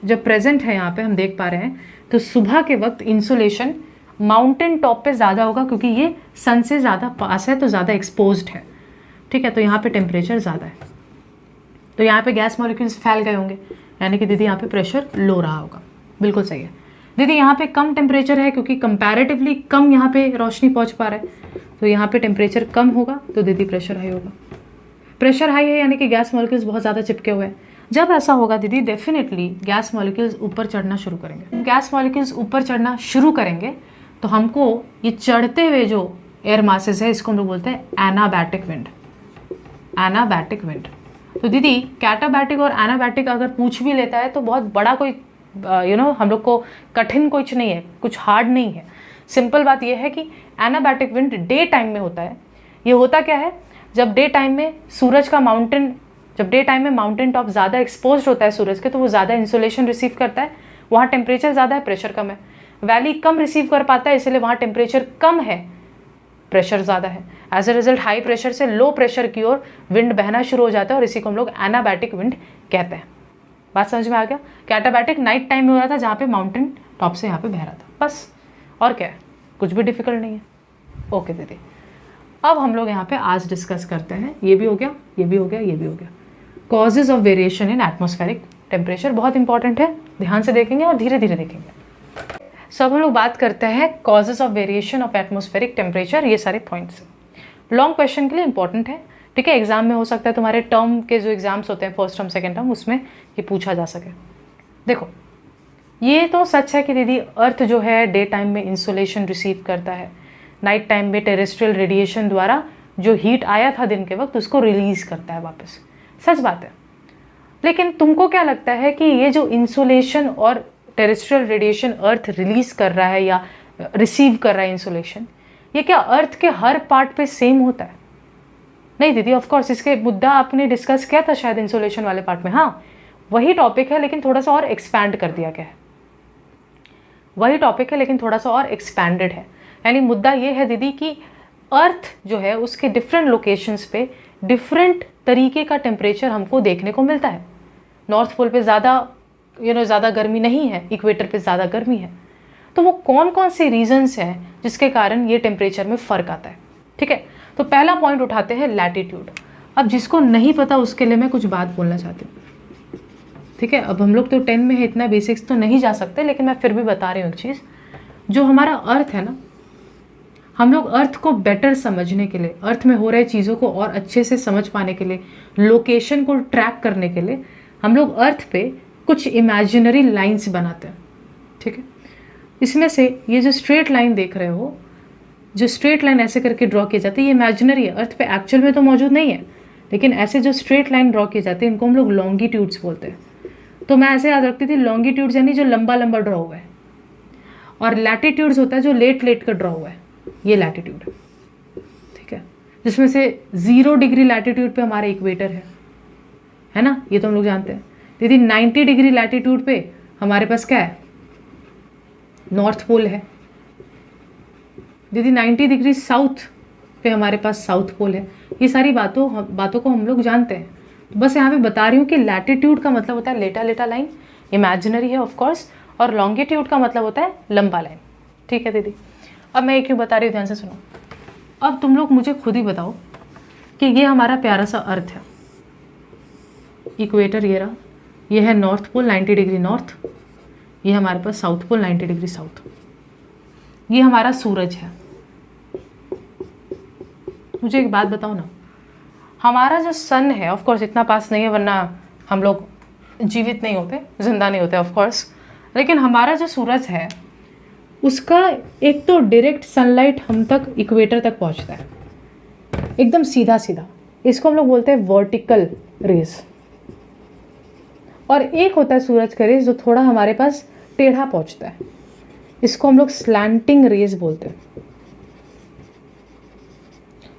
जब प्रेजेंट है यहाँ पे हम देख पा रहे हैं, तो सुबह के वक्त इंसोलेशन माउंटेन टॉप पे ज़्यादा होगा, क्योंकि ये सन से ज़्यादा पास है तो ज़्यादा एक्सपोज्ड है, ठीक है? तो यहाँ पे टेम्परेचर ज़्यादा है, तो यहाँ पे गैस मॉलिक्यूल्स फैल गए होंगे, यानी कि दीदी यहाँ पे प्रेशर लो रहा होगा। बिल्कुल सही है दीदी। यहाँ पे कम टेम्परेचर है क्योंकि कंपैरेटिवली कम यहाँ पे रोशनी पहुँच पा रहा है, तो यहाँ पे टेम्परेचर कम होगा, तो दीदी प्रेशर हाई होगा। प्रेशर हाई है यानी कि गैस मॉलिक्यूल्स बहुत ज़्यादा चिपके हुए हैं। जब ऐसा होगा दीदी डेफिनेटली गैस मॉलिक्यूल्स ऊपर चढ़ना शुरू करेंगे। गैस मॉलिक्यूल्स ऊपर चढ़ना शुरू करेंगे तो हमको ये चढ़ते हुए जो एयर मासेस है इसको हम लोग बोलते हैं एनाबैटिक विंड। एनाबैटिक विंड। तो दीदी कैटाबैटिक और एनाबैटिक अगर पूछ भी लेता है तो बहुत बड़ा कोई हम लोग को कठिन कुछ नहीं है, कुछ हार्ड नहीं है। सिंपल बात यह है कि एनाबैटिक विंड डे टाइम में होता है। ये होता क्या है, जब डे टाइम में सूरज का जब डे टाइम में माउंटेन टॉप ज़्यादा एक्सपोज होता है सूरज के, तो वो ज़्यादा इंसोलेशन रिसीव करता है, वहाँ टेम्परेचर ज़्यादा है, प्रेशर कम है। वैली कम रिसीव कर पाता है, इसलिए वहाँ टेम्परेचर कम है, प्रेशर ज़्यादा है। As a result high pressure से लो प्रेशर की ओर विंड बहना शुरू हो जाता है, और इसी को हम लोग एनाबैटिक विंड कहते हैं। बात समझ में आ गया? कैटाबैटिक नाइट टाइम में हो रहा था, जहाँ पे माउंटेन टॉप से यहाँ पे बह रहा था, बस। और क्या है, कुछ भी डिफिकल्ट नहीं है। ओके दीदी, अब हम लोग यहाँ पे आज डिस्कस करते हैं, ये भी हो गया, ये भी हो गया, ये भी हो गया, causes of variation in atmospheric temperature. बहुत इंपॉर्टेंट है, ध्यान से देखेंगे और धीरे धीरे देखेंगे। सो अब हम लोग बात करते हैं causes of variation of atmospheric temperature. ये सारे पॉइंट्स लॉन्ग क्वेश्चन के लिए इंपॉर्टेंट है, ठीक है। एग्जाम में हो सकता है तुम्हारे टर्म के जो एग्जाम्स होते हैं फर्स्ट टर्म सेकेंड टर्म, उसमें ये पूछा जा सके। देखो, ये तो सच है कि दीदी अर्थ जो है डे टाइम में इंसुलेशन रिसीव करता है, नाइट टाइम में टेरेस्ट्रियल रेडिएशन द्वारा जो हीट आया था दिन के वक्त उसको रिलीज करता है वापस, सच बात है। लेकिन तुमको क्या लगता है कि ये जो इंसुलेशन और टेरेस्ट्रियल रेडिएशन अर्थ रिलीज कर रहा है या रिसीव कर रहा है इंसुलेशन, ये क्या अर्थ के हर पार्ट पे सेम होता है? नहीं दीदी, ऑफ कोर्स इसके मुद्दा आपने डिस्कस किया था शायद इंसुलेशन वाले पार्ट में। हाँ, वही टॉपिक है लेकिन थोड़ा सा और एक्सपैंड कर दिया गया है। वही टॉपिक है लेकिन थोड़ा सा और एक्सपैंडेड है। यानी मुद्दा ये है दीदी कि अर्थ जो है उसके डिफरेंट लोकेशंस पे डिफरेंट तरीके का टेम्परेचर हमको देखने को मिलता है। नॉर्थ पोल पे ज़्यादा ज़्यादा गर्मी नहीं है, इक्वेटर पे ज़्यादा गर्मी है। तो वो कौन कौन से रीजंस हैं जिसके कारण ये टेम्परेचर में फ़र्क आता है, ठीक है। तो पहला पॉइंट उठाते हैं लैटिट्यूड। अब जिसको नहीं पता उसके लिए मैं कुछ बात बोलना चाहती हूँ, ठीक है। अब हम लोग तो 10 में है, इतना बेसिक्स तो नहीं जा सकते, लेकिन मैं फिर भी बता रही हूँ एक चीज़। जो हमारा अर्थ है ना, हम लोग अर्थ को बेटर समझने के लिए, अर्थ में हो रहे चीज़ों को और अच्छे से समझ पाने के लिए, लोकेशन को ट्रैक करने के लिए हम लोग अर्थ पे कुछ इमेजिनरी लाइंस बनाते हैं, ठीक है। इसमें से ये जो स्ट्रेट लाइन देख रहे हो, जो स्ट्रेट लाइन ऐसे करके ड्रॉ की जाती है, ये इमेजिनरी है, अर्थ पे एक्चुअल में तो मौजूद नहीं है, लेकिन ऐसे जो स्ट्रेट लाइन ड्रॉ की जाती है इनको हम लोग लॉन्गिट्यूड्स बोलते हैं। तो मैं ऐसे याद रखती थी, लॉन्गिट्यूड्स यानी जो लंबा लंबा ड्रॉ हुआ है, और लैटिट्यूड्स होता है जो लेट लेट का ड्रॉ हुआ है, ये लैटिट्यूड, ठीक है। जिसमें से 0 डिग्री लैटिट्यूड पे हमारा इक्वेटर है ना, ये तो हम लोग जानते हैं। दीदी 90 डिग्री लैटिट्यूड पे हमारे पास क्या है, नॉर्थ पोल है। दीदी 90 डिग्री साउथ पे हमारे पास साउथ पोल है। ये सारी बातों को हम लोग जानते हैं। बस यहाँ पे बता रही हूँ कि लैटिट्यूड का मतलब होता है लेटा लेटा लाइन, इमेजिनरी है ऑफ कोर्स, और लॉन्गिट्यूड का मतलब होता है लंबा लाइन, ठीक है दीदी। अब मैं क्यों बता रही हूँ, ध्यान से सुनो। अब तुम लोग मुझे खुद ही बताओ कि ये हमारा प्यारा सा अर्थ है, इक्वेटर ये रहा, ये है नॉर्थ पोल 90 डिग्री नॉर्थ, ये हमारे पास साउथ पोल 90 डिग्री साउथ, ये हमारा सूरज है। मुझे एक बात बताओ ना, हमारा जो सन है ऑफ कोर्स इतना पास नहीं है, वरना हम लोग जीवित नहीं होते, जिंदा नहीं होते ऑफ कोर्स, लेकिन हमारा जो सूरज है उसका एक तो डायरेक्ट सनलाइट हम तक इक्वेटर तक पहुंचता है, एकदम सीधा सीधा, इसको हम लोग बोलते हैं वर्टिकल रेज। और एक होता है सूरज का रेज जो थोड़ा हमारे पास टेढ़ा पहुंचता है, इसको हम लोग स्लैंटिंग रेज बोलते हैं,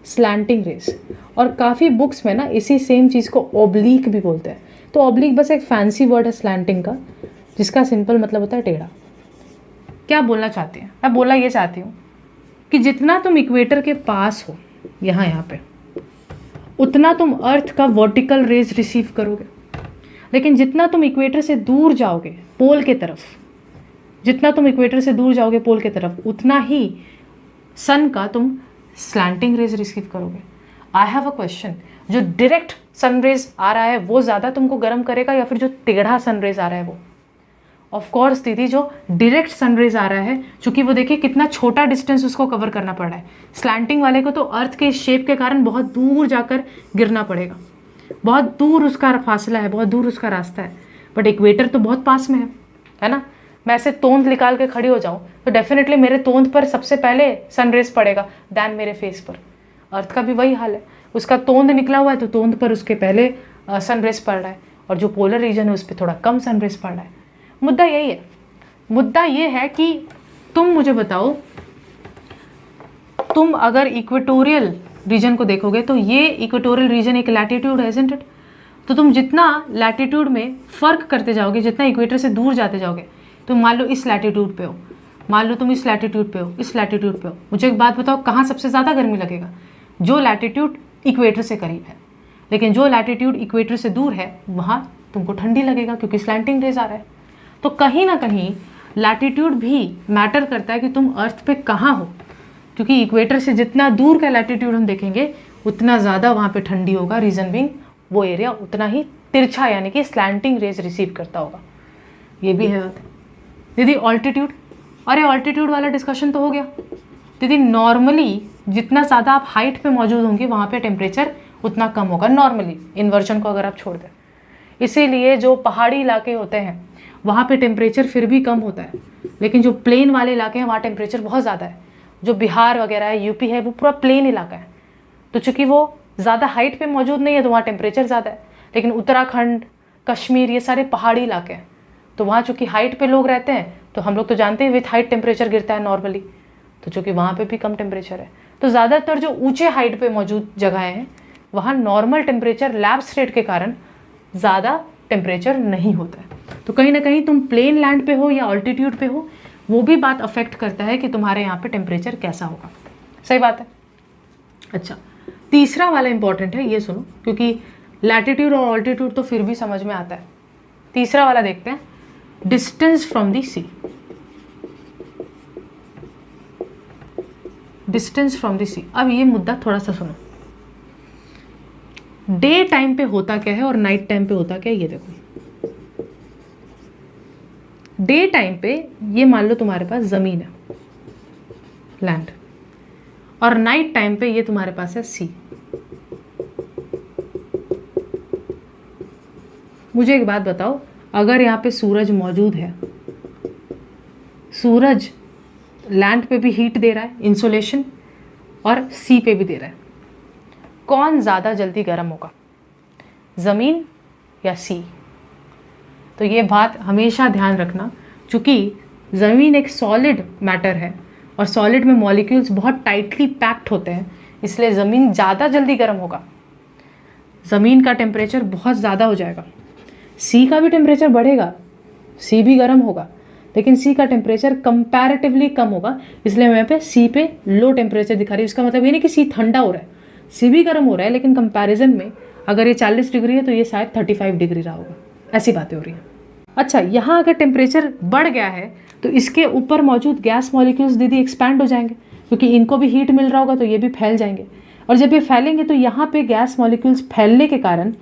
स्लैंटिंग रेज। और काफ़ी बुक्स में ना इसी सेम चीज़ को ओब्लीक भी बोलते हैं। तो ओब्लीक बस एक फैंसी वर्ड है स्लैंटिंग का, जिसका सिंपल मतलब होता है टेढ़ा। क्या बोलना चाहती हैं? मैं बोलना ये चाहती हूँ कि जितना तुम इक्वेटर के पास हो यहाँ पे, उतना तुम अर्थ का वर्टिकल रेज रिसीव करोगे। लेकिन जितना तुम इक्वेटर से दूर जाओगे पोल के तरफ, जितना तुम इक्वेटर से दूर जाओगे पोल के तरफ, उतना ही सन का तुम स्लैंटिंग रेज रिसीव करोगे। आई हैव अ क्वेश्चन, जो डायरेक्ट सन रेज आ रहा है वो ज़्यादा तुमको गर्म करेगा या फिर जो टेढ़ा सन रेज आ रहा है वो? ऑफ कोर्स दीदी, जो डायरेक्ट सन रेज आ रहा है, चूंकि वो देखिए कितना छोटा डिस्टेंस उसको कवर करना पड़ रहा है। स्लैंटिंग वाले को तो अर्थ के शेप के कारण बहुत दूर जाकर गिरना पड़ेगा, बहुत दूर उसका फासला है, बहुत दूर उसका रास्ता है। बट इक्वेटर तो बहुत पास में है ना। मैं ऐसे तोंद निकाल के खड़ी हो जाऊँ तो डेफिनेटली मेरे तोंद पर सबसे पहले सनरेज पड़ेगा दैन मेरे फेस पर। अर्थ का भी वही हाल है, उसका तोंद निकला हुआ है तो तोंद पर उसके पहले सनरेज पड़ रहा है, और जो पोलर रीजन है उस पर थोड़ा कम सनरेज पड़ रहा है। मुद्दा यही है, मुद्दा ये है कि तुम मुझे बताओ, तुम अगर इक्वेटोरियल रीजन को देखोगे तो ये इक्वेटोरियल रीजन एक लैटिट्यूड है, इजंट इट? तो तुम जितना लैटिट्यूड में फ़र्क करते जाओगे, जितना इक्वेटर से दूर जाते जाओगे, तुम मान लो इस लैटिट्यूड पे हो, मान लो तुम इस लैटिट्यूड पे हो, इस लैटिट्यूड पे हो, मुझे एक बात बताओ, कहाँ सबसे ज़्यादा गर्मी लगेगा? जो लैटिट्यूड इक्वेटर से करीब है। लेकिन जो लैटिट्यूड इक्वेटर से दूर है वहाँ तुमको ठंडी लगेगा, क्योंकि स्लैंटिंग रेज आ रहा है। तो कहीं ना कहीं लैटिट्यूड भी मैटर करता है कि तुम अर्थ पे कहाँ हो, क्योंकि इक्वेटर से जितना दूर का लैटिट्यूड हम देखेंगे उतना ज़्यादा वहाँ पे ठंडी होगा। रीज़न बीइंग वो एरिया उतना ही तिरछा यानी कि स्लैंटिंग रेज रिसीव करता होगा। ये भी है बात। दीदी ऑल्टीट्यूड, अरे ऑल्टीट्यूड वाला डिस्कशन तो हो गया दीदी। नॉर्मली जितना ज़्यादा आप हाइट पे मौजूद होंगे वहाँ पे टेम्परेचर उतना कम होगा नॉर्मली, इन्वर्जन को अगर आप छोड़ दें। इसीलिए जो पहाड़ी इलाके होते हैं वहाँ पे टेम्परेचर फिर भी कम होता है, लेकिन जो प्लेन वाले इलाके हैं वहाँ टेम्परेचर बहुत ज़्यादा है। जो बिहार वगैरह है, यूपी है, वो पूरा प्लेन इलाका है, तो चूँकि वो ज़्यादा हाइट पे मौजूद नहीं है तो वहाँ टेम्परेचर ज़्यादा है। लेकिन उत्तराखंड, कश्मीर, ये सारे पहाड़ी इलाके हैं, तो वहाँ चूँकि हाइट पे लोग रहते हैं, तो हम लोग तो जानते हैं विथ हाइट टेम्परेचर गिरता है नॉर्मली, तो चूँकि वहाँ पे भी कम टेम्परेचर है, तो ज़्यादातर जो ऊंचे हाइट पे मौजूद जगहें हैं वहाँ नॉर्मल टेम्परेचर लैब्स रेट के कारण ज़्यादा टेम्परेचर नहीं होता है। तो कहीं ना कहीं तुम प्लेन लैंड पे हो या ऑल्टीट्यूड पे हो, वो भी बात अफेक्ट करता है कि तुम्हारे यहाँ पे टेम्परेचर कैसा होगा। सही बात है। अच्छा, तीसरा वाला इंपॉर्टेंट है, ये सुनो, क्योंकि लैटिट्यूड और ऑल्टीट्यूड तो फिर भी समझ में आता है। तीसरा वाला देखते हैं, distance from the sea. Distance from the sea. अब ये मुद्दा थोड़ा सा सुनो, डे टाइम पे होता क्या है और नाइट टाइम पे होता क्या है, ये देखो। डे टाइम पे ये मान लो तुम्हारे पास जमीन है, लैंड, और नाइट टाइम पे ये तुम्हारे पास है सी। मुझे एक बात बताओ, अगर यहाँ पे सूरज मौजूद है, सूरज लैंड पे भी हीट दे रहा है, इंसोलेशन, और सी पे भी दे रहा है, कौन ज़्यादा जल्दी गर्म होगा, ज़मीन या सी? तो ये बात हमेशा ध्यान रखना, क्योंकि ज़मीन एक सॉलिड मैटर है और सॉलिड में मॉलिक्यूल्स बहुत टाइटली पैक्ड होते हैं, इसलिए ज़मीन ज़्यादा जल्दी गर्म होगा। ज़मीन का टेम्परेचर बहुत ज़्यादा हो जाएगा, सी का भी टेम्परेचर बढ़ेगा, सी भी गर्म होगा, लेकिन सी का टेम्परेचर कंपैरेटिवली कम होगा, इसलिए मैं यहाँ पे सी पे लो टेम्परेचर दिखा रही हूँ। इसका मतलब ये नहीं कि सी ठंडा हो रहा है, सी भी गर्म हो रहा है, लेकिन कंपैरिजन में अगर ये 40 डिग्री है तो ये शायद 35 डिग्री रहा होगा। ऐसी बातें हो रही हैं। अच्छा, यहाँ अगर टेम्परेचर बढ़ गया है तो इसके ऊपर मौजूद गैस मॉलिक्यूल्स दीदी एक्सपैंड हो जाएंगे, क्योंकि इनको भी हीट मिल रहा होगा, तो ये भी फैल जाएंगे, और जब ये फैलेंगे तो यहाँ पे गैस मॉलिक्यूल्स फैलने के कारण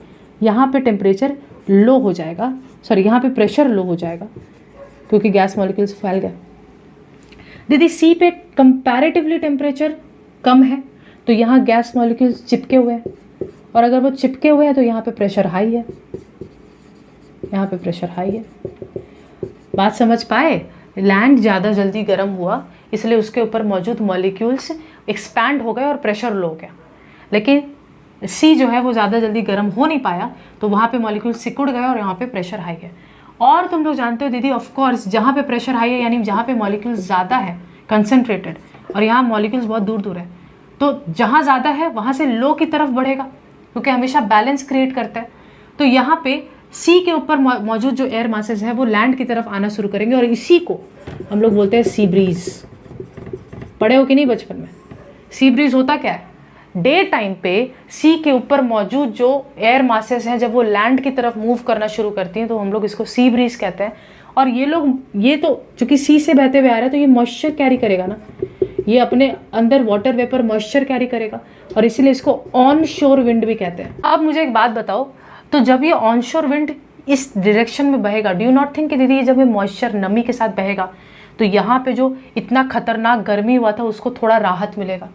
यहाँ पे टेम्परेचर लो हो जाएगा, सॉरी यहाँ पे प्रेशर लो हो जाएगा, क्योंकि गैस मॉलिक्यूल्स फैल गए। दीदी सी पे कंपैरेटिवली टेम्परेचर कम है, तो यहाँ गैस मॉलिक्यूल्स चिपके हुए हैं, और अगर वो चिपके हुए हैं तो यहाँ पे प्रेशर हाई है, यहाँ पे प्रेशर हाई है। बात समझ पाए? लैंड ज़्यादा जल्दी गर्म हुआ, इसलिए उसके ऊपर मौजूद मॉलिक्यूल्स एक्सपैंड हो गए और प्रेशर लो हो गया। लेकिन सी जो है वो ज़्यादा जल्दी गर्म हो नहीं पाया, तो वहाँ पे मॉलिक्यूल्स सिकुड़ गए और यहाँ पे प्रेशर हाई है। और तुम लोग जानते हो दीदी, ऑफ कोर्स, जहाँ पे प्रेशर हाई है यानी जहाँ पे मॉलिक्यूल्स ज़्यादा है कंसनट्रेटेड, और यहाँ मॉलिक्यूल्स बहुत दूर दूर है, तो जहाँ ज़्यादा है वहाँ से लो की तरफ बढ़ेगा, क्योंकि हमेशा बैलेंस क्रिएट करता है। तो यहाँ पे सी के ऊपर मौजूद जो एयर मासेस है वो लैंड की तरफ आना शुरू करेंगे, और इसी को हम लोग बोलते हैं सी ब्रीज। पढ़े हो कि नहीं बचपन में? सी ब्रीज होता क्या है? डे टाइम पे सी के ऊपर मौजूद जो एयर मासेस हैं जब वो लैंड की तरफ मूव करना शुरू करती हैं तो हम लोग इसको सी ब्रीज कहते हैं। और ये तो चूंकि सी से बहते हुए आ रहा है, तो ये मॉइस्चर कैरी करेगा ना, ये अपने अंदर वाटर वेपर मॉइस्चर कैरी करेगा, और इसीलिए इसको ऑन शोर विंड भी कहते हैं। अब मुझे एक बात बताओ, तो जब ये ऑन शोर विंड इस डायरेक्शन में बहेगा, डू यू नॉट थिंक कि दीदी ये जब ये मॉइस्चर नमी के साथ बहेगा तो यहाँ पे जो इतना खतरनाक गर्मी हुआ था उसको थोड़ा राहत मिलेगा,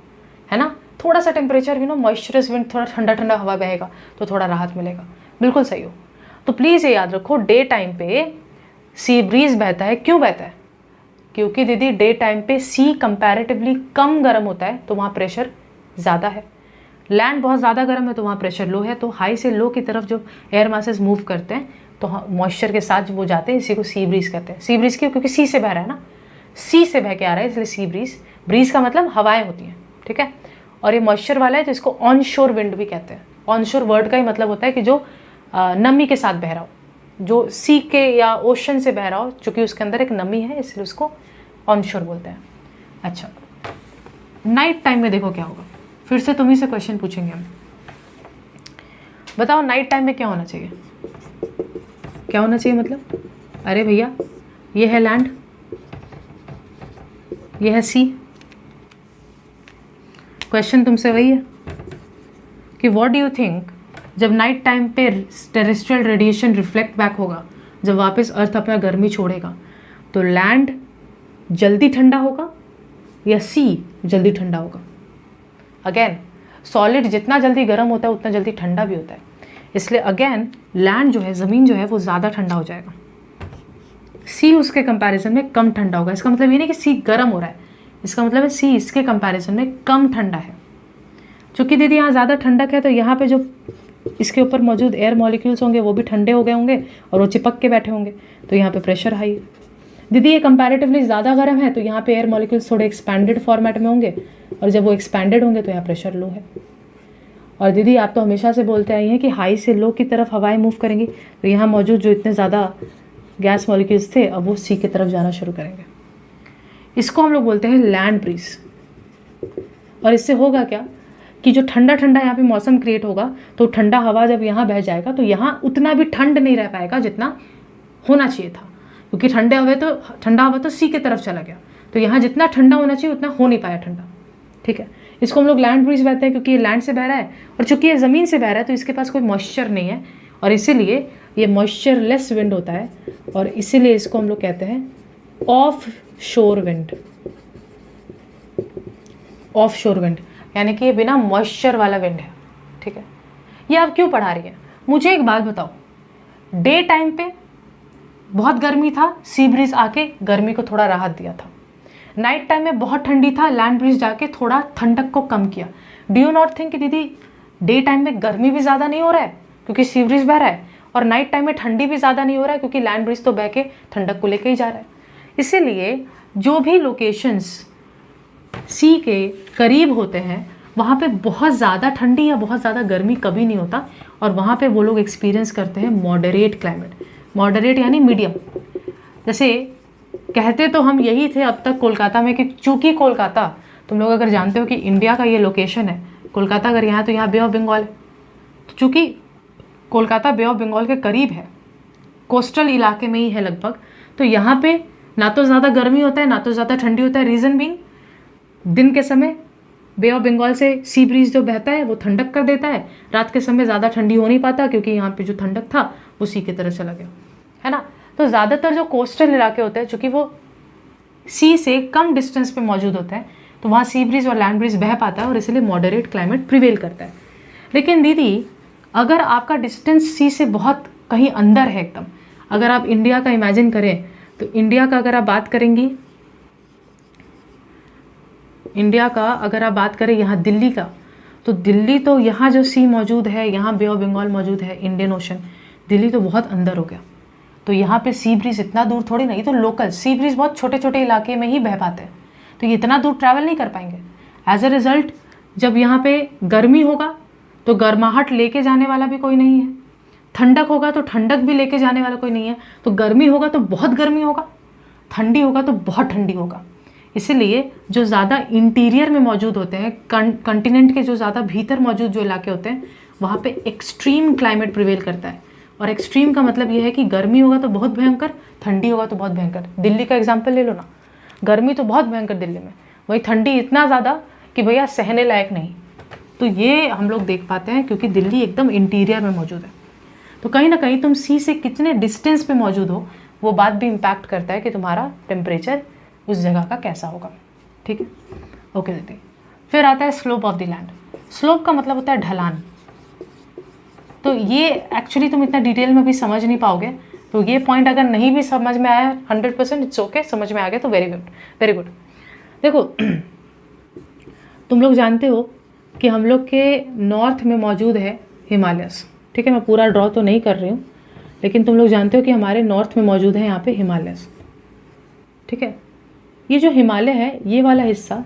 है ना? थोड़ा सा टेम्परेचर मॉइस्चरस विंड, थोड़ा ठंडा ठंडा हवा बहेगा तो थोड़ा राहत मिलेगा। बिल्कुल सही हो। तो प्लीज़ ये याद रखो, डे टाइम पे सी ब्रीज बहता है। क्यों बहता है? क्योंकि दीदी डे टाइम पे सी कंपैरेटिवली कम गर्म होता है, तो वहाँ प्रेशर ज़्यादा है। लैंड बहुत ज़्यादा गर्म है तो वहाँ प्रेशर लो है, तो हाई से लो की तरफ जो एयर मासेस मूव करते हैं तो मॉइस्चर के साथ वो जाते हैं, इसी को सी ब्रीज कहते हैं। सी ब्रीज क्यों? क्योंकि सी से बह रहा है ना, सी से बह के आ रहा है, इसलिए सी ब्रीज। ब्रीज का मतलब हवाएं होती हैं, ठीक है? और ये मॉइस्चर वाला है तो इसको ऑन शोर विंड भी कहते हैं। ऑन शोर वर्ड का ही मतलब होता है कि जो नमी के साथ बह रहा हो, जो सी के या ओशन से बह रहा हो, चूँकि उसके अंदर एक नमी है इसलिए उसको ऑन शोर बोलते हैं। अच्छा, नाइट टाइम में देखो क्या होगा। फिर से तुम्ही से क्वेश्चन पूछेंगे हम। बताओ नाइट टाइम में क्या होना चाहिए? क्या होना चाहिए मतलब? अरे भैया, ये है लैंड, ये है सी। क्वेश्चन तुमसे वही है कि व्हाट डू यू थिंक, जब नाइट टाइम पे टेरेस्ट्रियल रेडिएशन रिफ्लेक्ट बैक होगा, जब वापस अर्थ अपना गर्मी छोड़ेगा तो लैंड जल्दी ठंडा होगा या सी जल्दी ठंडा होगा? अगेन सॉलिड जितना जल्दी गर्म होता है उतना जल्दी ठंडा भी होता है, इसलिए अगेन लैंड जो है, ज़मीन जो है वो ज़्यादा ठंडा हो जाएगा, सी उसके कंपैरिजन में कम ठंडा होगा। इसका मतलब ये नहीं कि सी गर्म हो रहा है, इसका मतलब है सी इसके कंपैरिजन में कम ठंडा है। चूँकि दीदी यहाँ ज़्यादा ठंडक है तो यहाँ पे जो इसके ऊपर मौजूद एयर मॉलिक्यूल्स होंगे वो भी ठंडे हो गए होंगे और वो चिपक के बैठे होंगे, तो यहाँ पे प्रेशर हाई है। दीदी ये कंपैरेटिवली ज़्यादा गर्म है तो यहाँ पे एयर मॉलिक्यूल्स थोड़े एक्सपैंडेड फॉर्मेट में होंगे, और जब वो एक्सपैंडेड होंगे तो यहाँ प्रेशर लो है। और दीदी आप तो हमेशा से बोलते आई हैं कि हाई से लो की तरफ हवाएं मूव करेंगी, तो यहाँ मौजूद जो इतने ज़्यादा गैस मॉलिक्यूल्स थे अब वो सी की तरफ जाना शुरू करेंगे। इसको हम लोग बोलते हैं लैंड ब्रीज। और इससे होगा क्या कि जो ठंडा ठंडा यहाँ पे मौसम क्रिएट होगा, तो ठंडा हवा जब यहाँ बह जाएगा तो यहाँ उतना भी ठंड नहीं रह पाएगा जितना होना चाहिए था, क्योंकि ठंडा हवा तो सी की तरफ चला गया, तो यहाँ जितना ठंडा होना चाहिए उतना हो नहीं पाया ठंडा। ठीक है, इसको हम लोग लैंड ब्रीज कहते हैं क्योंकि ये लैंड से बह रहा है, और चूंकि ये ज़मीन से बह रहा है तो इसके पास कोई मॉइस्चर नहीं है, और इसीलिए ये मॉइस्चरलेस विंड होता है, और इसीलिए इसको हम लोग कहते हैं ऑफ शोर विंड। ऑफ शोर विंड यानी कि ये बिना मॉइस्चर वाला विंड है। ठीक है, ये आप क्यों पढ़ा रही है? मुझे एक बात बताओ, डे टाइम पे बहुत गर्मी था, सी ब्रीज आके गर्मी को थोड़ा राहत दिया था। नाइट टाइम में बहुत ठंडी था, लैंड ब्रीज जाके थोड़ा ठंडक को कम किया। डू यू नॉट थिंक कि दीदी डे टाइम में गर्मी भी ज़्यादा नहीं हो रहा है क्योंकि सी ब्रीज बह रहा है, और नाइट टाइम में ठंडी भी ज़्यादा नहीं हो रहा है क्योंकि लैंड ब्रीज तो बह के ठंडक को लेके ही जा रहा है। इसीलिए जो भी लोकेशंस सी के करीब होते हैं वहाँ पे बहुत ज़्यादा ठंडी या बहुत ज़्यादा गर्मी कभी नहीं होता, और वहाँ पे वो लोग एक्सपीरियंस करते हैं मॉडरेट क्लाइमेट। मॉडरेट यानी मीडियम। जैसे कहते तो हम यही थे अब तक कोलकाता में कि चूँकि कोलकाता, तुम लोग अगर जानते हो कि इंडिया का ये लोकेशन है, कोलकाता अगर यहाँ तो यहाँ बे ऑफ बंगाल है, तो चूँकि कोलकाता बे ऑफ बंगाल के करीब है, कोस्टल इलाके में ही है लगभग, तो यहाँ पे ना तो ज़्यादा गर्मी होता है ना तो ज़्यादा ठंडी होता है। रीज़न बीइंग दिन के समय बे ऑफ बंगाल से सी ब्रीज जो बहता है वो ठंडक कर देता है, रात के समय ज़्यादा ठंडी हो नहीं पाता क्योंकि यहाँ पे जो ठंडक था वो सी की तरफ चला गया, है ना। तो ज़्यादातर जो कोस्टल इलाके होते हैं चूँकि वो सी से कम डिस्टेंस पे मौजूद होता है, तो वहाँ सी ब्रीज और लैंड ब्रीज बह पाता है और इसलिए मॉडरेट क्लाइमेट प्रिवेल करता है। लेकिन दीदी अगर आपका डिस्टेंस सी से बहुत कहीं अंदर है एकदम, अगर आप इंडिया का इमेजिन करें तो इंडिया का अगर आप बात करेंगी, इंडिया का अगर आप बात करें यहाँ दिल्ली का, तो दिल्ली तो यहाँ जो सी मौजूद है, यहाँ बे ऑफ बंगाल मौजूद है, इंडियन ओशन, दिल्ली तो बहुत अंदर हो गया, तो यहाँ पे सी ब्रीज इतना दूर थोड़ी नहीं, तो लोकल सी ब्रीज बहुत छोटे छोटे इलाके में ही बह पाते हैं, तो ये इतना दूर ट्रैवल नहीं कर पाएंगे। एज अ रिज़ल्ट जब यहाँ पे गर्मी होगा तो गर्माहट लेके जाने वाला भी कोई नहीं है, ठंडक होगा तो ठंडक भी लेके जाने वाला कोई नहीं है, तो गर्मी होगा तो बहुत गर्मी होगा, ठंडी होगा तो बहुत ठंडी होगा। इसीलिए जो ज़्यादा इंटीरियर में मौजूद होते हैं, कंटिनेंट के जो ज़्यादा भीतर मौजूद जो इलाके होते हैं, वहाँ पे एक्सट्रीम क्लाइमेट प्रिवेल करता है। और एक्सट्रीम का मतलब ये है कि गर्मी होगा तो बहुत भयंकर, ठंडी होगा तो बहुत भयंकर। दिल्ली का एग्जाम्पल ले लो ना, गर्मी तो बहुत भयंकर दिल्ली में, वही ठंडी इतना ज़्यादा कि भैया सहने लायक नहीं। तो ये हम लोग देख पाते हैं क्योंकि दिल्ली एकदम इंटीरियर में मौजूद है। तो कहीं ना कहीं तुम सी से कितने डिस्टेंस पे मौजूद हो वो बात भी इम्पैक्ट करता है कि तुम्हारा टेम्परेचर उस जगह का कैसा होगा। ठीक है, ओके दीदी। फिर आता है slope of the land. Slope का मतलब होता है ढलान। तो ये एक्चुअली तुम इतना डिटेल में भी समझ नहीं पाओगे, तो ये पॉइंट अगर नहीं भी समझ में आया 100% इट्स ओके, समझ में आ गया तो वेरी गुड, वेरी गुड। देखो तुम लोग जानते हो कि हम लोग के नॉर्थ में मौजूद है हिमालयस। ठीक है, मैं पूरा ड्रॉ तो नहीं कर रही हूँ, लेकिन तुम लोग जानते हो कि हमारे नॉर्थ में मौजूद है यहाँ पे हिमालयस। ठीक है, ये जो हिमालय है ये वाला हिस्सा,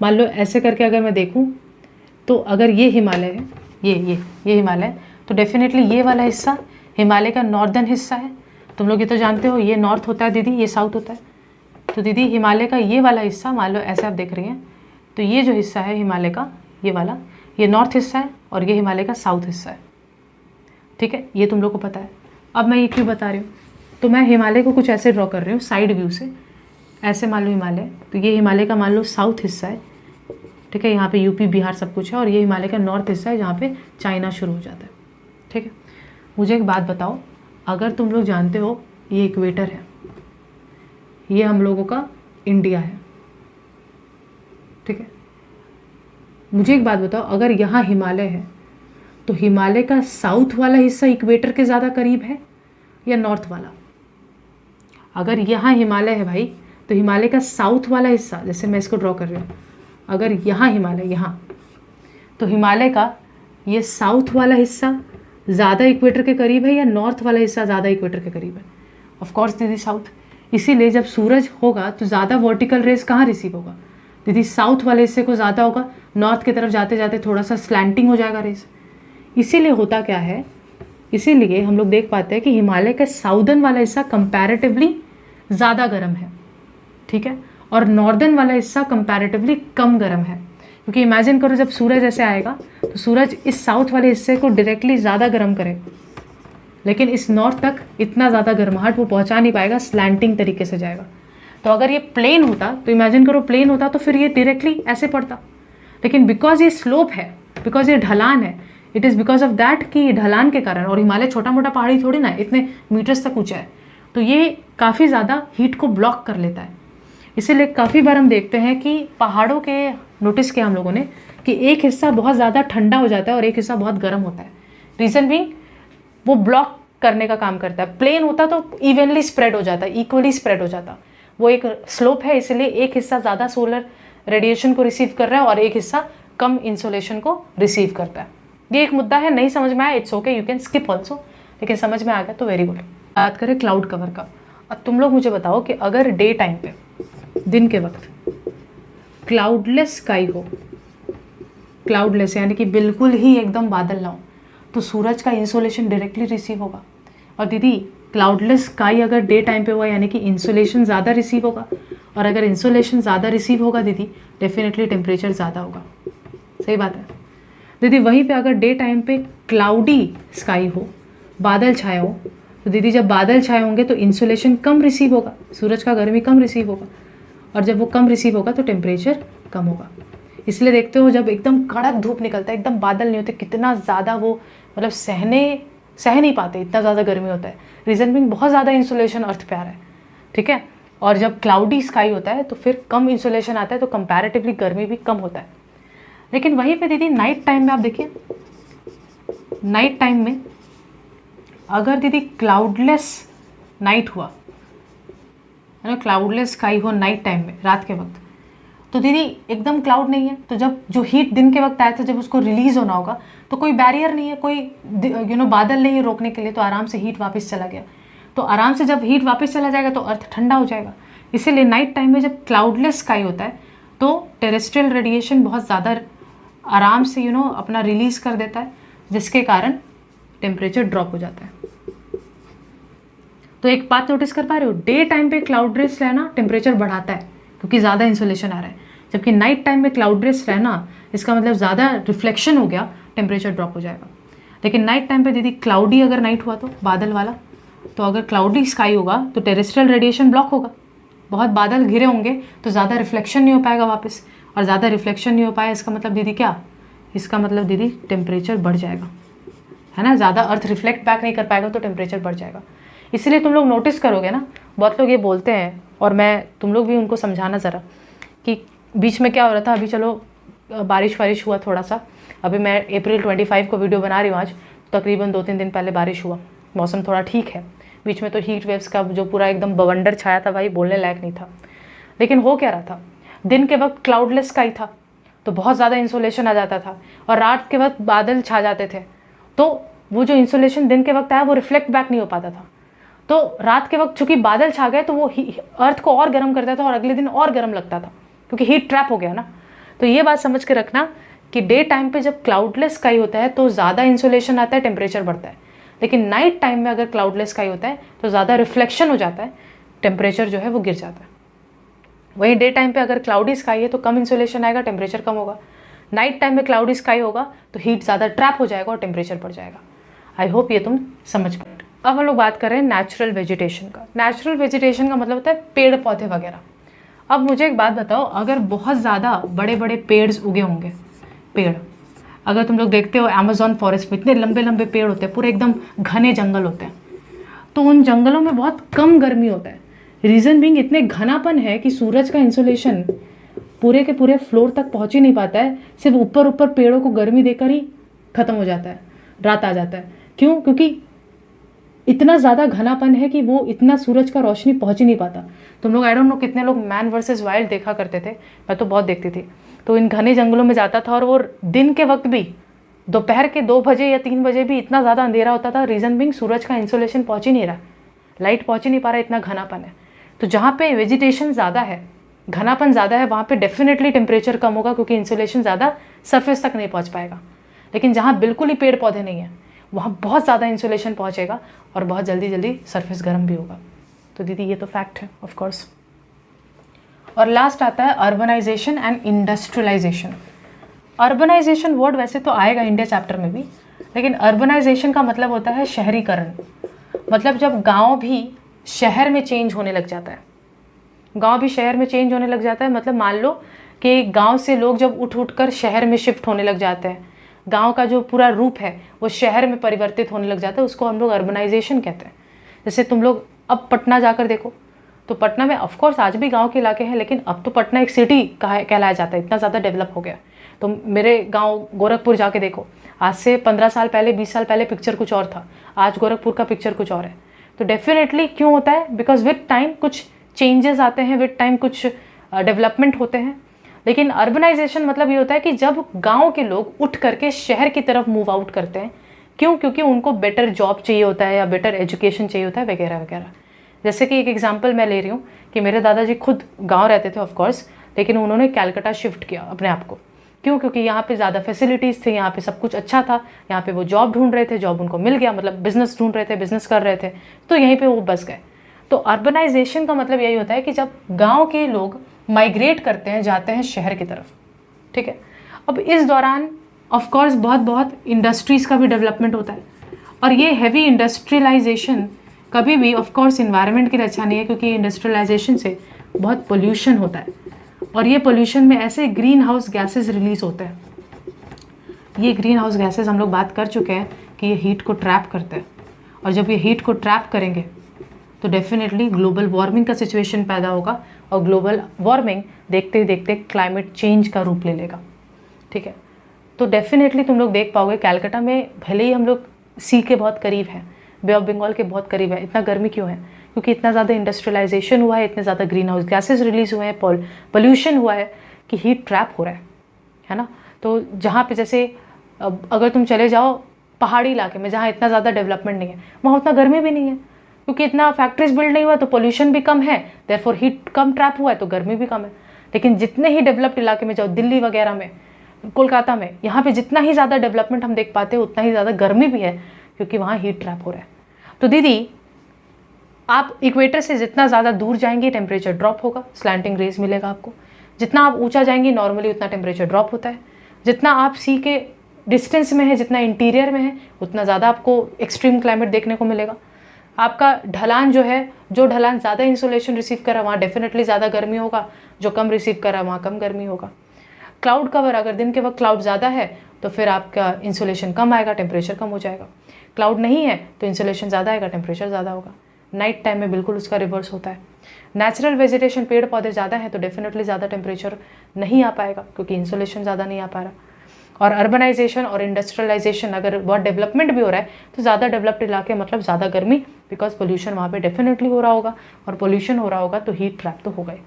मान लो ऐसे करके अगर मैं देखूँ तो अगर ये हिमालय है, ये हिमालय, तो डेफिनेटली ये वाला हिस्सा हिमालय का नॉर्दर्न हिस्सा है। तुम लोग ये तो जानते हो, ये नॉर्थ होता है दीदी, ये साउथ होता है। तो दीदी हिमालय का ये वाला हिस्सा, मान लो ऐसे आप देख रही हैं, तो ये जो हिस्सा है हिमालय का ये वाला, ये नॉर्थ हिस्सा है और ये हिमालय का साउथ हिस्सा है। ठीक है, ये तुम लोग को पता है। अब मैं ये क्यों बता रही हूँ, तो मैं हिमालय को कुछ ऐसे ड्रॉ कर रही हूँ साइड व्यू से, ऐसे मान लो हिमालय, तो ये हिमालय का मान लो साउथ हिस्सा है। ठीक है, यहाँ पे यूपी बिहार सब कुछ है, और ये हिमालय का नॉर्थ हिस्सा है जहाँ पे चाइना शुरू हो जाता है। ठीक है, मुझे एक बात बताओ, अगर तुम लोग जानते हो ये इक्वेटर है, ये हम लोगों का इंडिया है, ठीक है। मुझे एक बात बताओ, अगर यहाँ हिमालय है तो हिमालय का साउथ वाला हिस्सा इक्वेटर के ज़्यादा करीब है या नॉर्थ वाला? अगर यहाँ हिमालय है भाई तो हिमालय का साउथ वाला हिस्सा, जैसे मैं इसको ड्रॉ कर रही हूँ, अगर यहाँ हिमालय यहाँ, तो हिमालय का ये साउथ वाला हिस्सा ज़्यादा इक्वेटर के करीब है या नॉर्थ वाला हिस्सा ज़्यादा इक्वेटर के करीब है? ऑफ कोर्स दीदी साउथ। इसीलिए जब सूरज होगा तो ज़्यादा वर्टिकल रेस कहाँ रिसीव होगा दीदी? साउथ वाले हिस्से को ज़्यादा होगा, नॉर्थ की तरफ जाते जाते थोड़ा सा स्लैंटिंग हो जाएगा रेस। इसीलिए होता क्या है, इसीलिए हम लोग देख पाते हैं कि हिमालय का साउदर्न वाला हिस्सा कंपैरेटिवली ज़्यादा गर्म है, ठीक है, और नॉर्दर्न वाला हिस्सा कंपैरेटिवली कम गर्म है। क्योंकि इमेजिन करो जब सूरज ऐसे आएगा तो सूरज इस साउथ वाले हिस्से को डायरेक्टली ज़्यादा गर्म करे, लेकिन इस नॉर्थ तक इतना ज़्यादा गर्माहट वो पहुंचा नहीं पाएगा, स्लैंटिंग तरीके से जाएगा। तो अगर ये प्लेन होता, तो इमेजिन करो प्लेन होता तो फिर ये डायरेक्टली ऐसे पड़ता, लेकिन बिकॉज ये स्लोप है, बिकॉज ये ढलान है, it is because of that कि ढलान के कारण, और हिमालय छोटा मोटा पहाड़ी थोड़ी ना, इतने मीटर्स तक ऊंचा है, तो ये काफ़ी ज़्यादा हीट को ब्लॉक कर लेता है। इसीलिए काफ़ी बार हम देखते हैं कि पहाड़ों के नोटिस किया हम लोगों ने कि एक हिस्सा बहुत ज़्यादा ठंडा हो जाता है और एक हिस्सा बहुत गर्म होता है। रीज़न बीइंग वो ब्लॉक करने का काम करता है। प्लेन होता तो इवनली स्प्रेड हो जाता, इक्वली स्प्रेड हो जाता। वो एक स्लोप है, इसलिए एक हिस्सा ज़्यादा सोलर रेडिएशन को रिसीव कर रहा है और एक हिस्सा कम इंसोलेशन को रिसीव करता है। ये एक मुद्दा है, नहीं समझ में आया it's okay, you can skip also, लेकिन समझ में आ गया तो वेरी गुड। बात करें क्लाउड कवर का। अब तुम लोग मुझे बताओ कि अगर डे टाइम पे, दिन के वक्त क्लाउडलेस स्काई हो, क्लाउडलेस यानी कि बिल्कुल ही एकदम बादल ना हो, तो सूरज का इंसोलेशन डायरेक्टली रिसीव होगा। और दीदी क्लाउडलेस स्काई अगर डे टाइम पे हुआ यानी कि इंसोलेशन ज़्यादा रिसीव होगा, और अगर इंसोलेशन ज़्यादा रिसीव होगा दीदी डेफिनेटली टेम्परेचर ज़्यादा होगा। सही बात है दीदी। वहीं पे अगर डे टाइम पे क्लाउडी स्काई हो, बादल छाए हो, तो दीदी जब बादल छाए होंगे तो इंसोलेशन कम रिसीव होगा, सूरज का गर्मी कम रिसीव होगा, और जब वो कम रिसीव होगा तो टेम्परेचर कम होगा। इसलिए देखते हो जब एकदम कड़क धूप निकलता है, एकदम बादल नहीं होते, कितना ज़्यादा वो मतलब सह नहीं पाते, इतना ज़्यादा गर्मी होता है। रीज़न बीइंग बहुत ज़्यादा इंसोलेशन अर्थ पे आ रहा है, ठीक है। और जब क्लाउडी स्काई होता है तो फिर कम इंसोलेशन आता है, तो कंपैरेटिवली गर्मी भी कम होता है। लेकिन वहीं पे दीदी नाइट टाइम में आप देखिए, नाइट टाइम में अगर दीदी क्लाउडलेस नाइट हुआ है ना, क्लाउडलेस स्काई हो नाइट टाइम में, रात के वक्त, तो दीदी एकदम क्लाउड नहीं है, तो जब जो हीट दिन के वक्त आया था जब उसको रिलीज होना होगा तो कोई बैरियर नहीं है, कोई बादल नहीं है रोकने के लिए, तो आराम से हीट वापस चला गया। तो आराम से जब हीट वापस चला जाएगा तो अर्थ ठंडा हो जाएगा। इसीलिए नाइट टाइम में जब क्लाउडलेस स्काई होता है तो टेरेस्ट्रियल रेडिएशन बहुत ज़्यादा आराम से अपना रिलीज कर देता है, जिसके कारण टेम्परेचर ड्रॉप हो जाता है। तो एक बात नोटिस कर पा रहे हो, डे टाइम पे क्लाउडलेस रहना टेम्परेचर बढ़ाता है क्योंकि ज़्यादा इंसोलेशन आ रहा है, जबकि नाइट टाइम में क्लाउडलेस रहना इसका मतलब ज़्यादा रिफ्लेक्शन हो गया, टेम्परेचर ड्रॉप हो जाएगा। लेकिन नाइट टाइम पे दीदी क्लाउडी अगर नाइट हुआ तो बादल वाला, तो अगर क्लाउडी स्काई होगा तो टेरेस्ट्रियल रेडिएशन ब्लॉक होगा, बहुत बादल घिरे होंगे तो ज़्यादा रिफ्लेक्शन नहीं हो पाएगा वापस, और ज़्यादा रिफ्लेक्शन नहीं हो पाया इसका मतलब दीदी क्या, इसका मतलब दीदी टेम्परेचर बढ़ जाएगा, है ना। ज़्यादा अर्थ रिफ्लेक्ट बैक नहीं कर पाएगा तो टेम्परेचर बढ़ जाएगा। इसलिए तुम लोग नोटिस करोगे ना, बहुत लोग ये बोलते हैं, और मैं तुम लोग भी उनको समझाना ज़रा कि बीच में क्या हो रहा था। अभी चलो बारिश वारिश हुआ थोड़ा सा, अभी मैं अप्रैल 25 को वीडियो बना रही हूँ, आज तकरीबन 2-3 दिन पहले बारिश हुआ, मौसम थोड़ा ठीक है। बीच में तो हीट वेव्स का जो पूरा एकदम बवंडर छाया था भाई, बोलने लायक नहीं था। लेकिन हो क्या रहा था, दिन के वक्त क्लाउडलेस स्काई था तो बहुत ज़्यादा इंसोलेशन आ जाता था, और रात के वक्त बादल छा जाते थे, तो वो जो इंसोलेशन दिन के वक्त आया वो रिफ्लेक्ट बैक नहीं हो पाता था। तो रात के वक्त चूंकि बादल छा गए तो वो अर्थ को और गर्म करता था और अगले दिन और गर्म लगता था, क्योंकि हीट ट्रैप हो गया ना। तो ये बात समझ के रखना कि डे टाइम पे जब क्लाउडलेस स्काई होता है तो ज़्यादा इंसोलेशन आता है, टेम्परेचर बढ़ता है। लेकिन नाइट टाइम में अगर क्लाउडलेस स्काई होता है तो ज़्यादा रिफ्लेक्शन हो जाता है, टेम्परेचर जो है वो गिर जाता है। वहीं डे टाइम पे अगर क्लाउडी स्काई है तो कम इंसोलेशन आएगा, टेम्परेचर कम होगा। नाइट टाइम में क्लाउडी स्काई होगा तो हीट ज़्यादा ट्रैप हो जाएगा और टेम्परेचर बढ़ जाएगा। आई होप ये तुम समझ पाए। अब हम लोग बात कर रहे हैं नेचुरल वेजिटेशन का। नेचुरल वेजिटेशन का मतलब होता है पेड़ पौधे वगैरह। अब मुझे एक बात बताओ, अगर बहुत ज़्यादा बड़े बड़े पेड़ उगे होंगे, पेड़ अगर तुम लोग देखते हो अमेज़न फॉरेस्ट में इतने लंबे लंबे पेड़ होते हैं, पूरे एकदम घने जंगल होते हैं, तो उन जंगलों में बहुत कम गर्मी होता है। रीज़न बीइंग इतने घनापन है कि सूरज का इंसोलेशन पूरे के पूरे फ्लोर तक पहुंच ही नहीं पाता है, सिर्फ ऊपर ऊपर पेड़ों को गर्मी देकर ही ख़त्म हो जाता है, रात आ जाता है। क्यों? क्योंकि इतना ज़्यादा घनापन है कि वो इतना सूरज का रोशनी पहुंच ही नहीं पाता। तुम लोग आई डोंट नो कितने लोग मैन वर्सेस वाइल्ड देखा करते थे, मैं तो बहुत देखती थी। तो इन घने जंगलों में जाता था और वो दिन के वक्त भी दोपहर के 2 बजे या 3 बजे भी इतना ज़्यादा अंधेरा होता था। रीज़न बीइंग सूरज का इंसोलेशन पहुंच ही नहीं रहा, लाइट पहुंच ही नहीं पा रहा, इतना घनापन है। तो जहाँ पे वेजिटेशन ज़्यादा है, घनापन ज़्यादा है, वहाँ पे डेफिनेटली टेम्परेचर कम होगा क्योंकि इंसोलेशन ज़्यादा सरफेस तक नहीं पहुँच पाएगा। लेकिन जहाँ बिल्कुल ही पेड़ पौधे नहीं हैं वहाँ बहुत ज़्यादा इंसोलेशन पहुँचेगा और बहुत जल्दी जल्दी सरफेस गर्म भी होगा। तो दीदी ये तो फैक्ट है ऑफ कोर्स। और लास्ट आता है urbanisation and industrialisation. Urbanisation word वैसे तो आएगा इंडिया चैप्टर में भी, लेकिन अर्बनाइजेशन का मतलब होता है शहरीकरण। मतलब जब गांव भी शहर में चेंज होने लग जाता है, गांव भी शहर में चेंज होने लग जाता है। मतलब मान लो कि गांव से लोग जब उठ उठ कर शहर में शिफ्ट होने लग जाते हैं, गांव का जो पूरा रूप है वो शहर में परिवर्तित होने लग जाता है, उसको हम लोग अर्बनाइजेशन कहते हैं। जैसे तुम लोग अब पटना जाकर देखो तो पटना में ऑफकोर्स आज भी गांव के इलाके हैं, लेकिन अब तो पटना एक सिटी कहलाया जाता है, इतना ज़्यादा डेवलप हो गया। तो मेरे गांव गोरखपुर जाके देखो, आज से 15 साल पहले 20 साल पहले पिक्चर कुछ और था, आज गोरखपुर का पिक्चर कुछ और है। तो डेफिनेटली क्यों होता है? बिकॉज विद टाइम कुछ चेंजेस आते हैं, विद टाइम कुछ डेवलपमेंट होते हैं। लेकिन अर्बनाइजेशन मतलब ये होता है कि जब गांव के लोग उठ करके शहर की तरफ मूव आउट करते हैं। क्यों? क्योंकि उनको बेटर जॉब चाहिए होता है या बेटर एजुकेशन चाहिए होता है वगैरह वगैरह। जैसे कि एक एग्जांपल मैं ले रही हूँ कि मेरे दादाजी खुद गांव रहते थे ऑफ कोर्स, लेकिन उन्होंने कैलकाटा शिफ्ट किया अपने आप को। क्यों? क्योंकि यहाँ पे ज़्यादा फैसिलिटीज़ थी, यहाँ पे सब कुछ अच्छा था, यहाँ पे वो जॉब ढूंढ रहे थे, जॉब उनको मिल गया, मतलब बिजनेस ढूंढ रहे थे, बिजनेस कर रहे थे, तो यहीं पे वो बस गए। तो अर्बनाइजेशन का मतलब यही होता है कि जब गांव के लोग माइग्रेट करते हैं, जाते हैं शहर की तरफ। ठीक है। अब इस दौरान ऑफ कोर्स बहुत बहुत इंडस्ट्रीज़ का भी डेवलपमेंट होता है, और ये हैवी इंडस्ट्रियलाइजेशन कभी भी ऑफ कोर्स इन्वायरमेंट के लिए अच्छा नहीं है, क्योंकि इंडस्ट्रियलाइजेशन से बहुत पोल्यूशन होता है, और ये पोल्यूशन में ऐसे ग्रीन हाउस गैसेज रिलीज होते हैं। ये ग्रीन हाउस गैसेज हम लोग बात कर चुके हैं कि ये हीट को ट्रैप करते हैं, और जब ये हीट को ट्रैप करेंगे तो डेफिनेटली ग्लोबल वार्मिंग का सिचुएशन पैदा होगा, और ग्लोबल वार्मिंग देखते ही देखते क्लाइमेट चेंज का रूप ले लेगा। ठीक है। तो डेफिनेटली तुम लोग देख पाओगे कैलकाटा में भले ही हम लोग सी के बहुत करीब हैं, बे ऑफ बंगाल के बहुत करीब है, इतना गर्मी क्यों है? क्योंकि इतना ज़्यादा इंडस्ट्रियलाइजेशन हुआ है, इतने ज़्यादा ग्रीन हाउस गैसेज रिलीज हुए हैं, पोल्यूशन हुआ है कि हीट ट्रैप हो रहा है ना। तो जहाँ पे जैसे अगर तुम चले जाओ पहाड़ी इलाके में जहाँ इतना ज़्यादा डेवलपमेंट नहीं है, वहाँ उतना गर्मी भी नहीं है, क्योंकि इतना फैक्ट्रीज बिल्ड नहीं हुआ, तो पोल्यूशन भी कम है, देयरफॉर हीट कम ट्रैप हुआ है, तो गर्मी भी कम है। लेकिन जितने ही डेवलप्ड इलाके में जाओ, दिल्ली वगैरह में, कोलकाता में, यहाँ पे जितना ही ज़्यादा डेवलपमेंट हम देख पाते हैं, उतना ही ज़्यादा गर्मी भी है, क्योंकि वहाँ हीट ट्रैप हो रहा है। तो दीदी आप इक्वेटर से जितना ज़्यादा दूर जाएंगे टेम्परेचर ड्रॉप होगा, स्लैंटिंग रेज मिलेगा आपको। जितना आप ऊंचा जाएंगे नॉर्मली उतना टेम्परेचर ड्रॉप होता है। जितना आप सी के डिस्टेंस में है, जितना इंटीरियर में है, उतना ज़्यादा आपको एक्सट्रीम क्लाइमेट देखने को मिलेगा। आपका ढलान जो है, जो ढलान ज़्यादा इंसोलेशन रिसीव कर रहा है वहाँ डेफिनेटली ज़्यादा गर्मी होगा, जो कम रिसीव कर रहा है वहाँ कम गर्मी होगा। क्लाउड कवर, अगर दिन के वक्त क्लाउड ज़्यादा है तो फिर आपका इंसोलेशन कम आएगा, टेम्परेचर कम हो जाएगा। क्लाउड नहीं है तो इंसोलेशन ज़्यादा आएगा, टेम्परेचर ज़्यादा होगा। नाइट टाइम में बिल्कुल उसका रिवर्स होता है। नेचुरल वेजिटेशन, पेड़ पौधे ज़्यादा हैं तो डेफिनेटली ज़्यादा टेम्परेचर नहीं आ पाएगा, क्योंकि इंसोलेशन ज़्यादा नहीं आ पा रहा। और अर्बनाइजेशन और इंडस्ट्रियलाइजेशन अगर बहुत डेवलपमेंट भी हो रहा है तो ज़्यादा डेवलप्ड इलाके मतलब ज़्यादा गर्मी, बिकॉज पोल्यूशन वहाँ पे डेफिनेटली हो रहा होगा, और पोल्यूशन हो रहा होगा तो हीट ट्रैप तो होगा ही।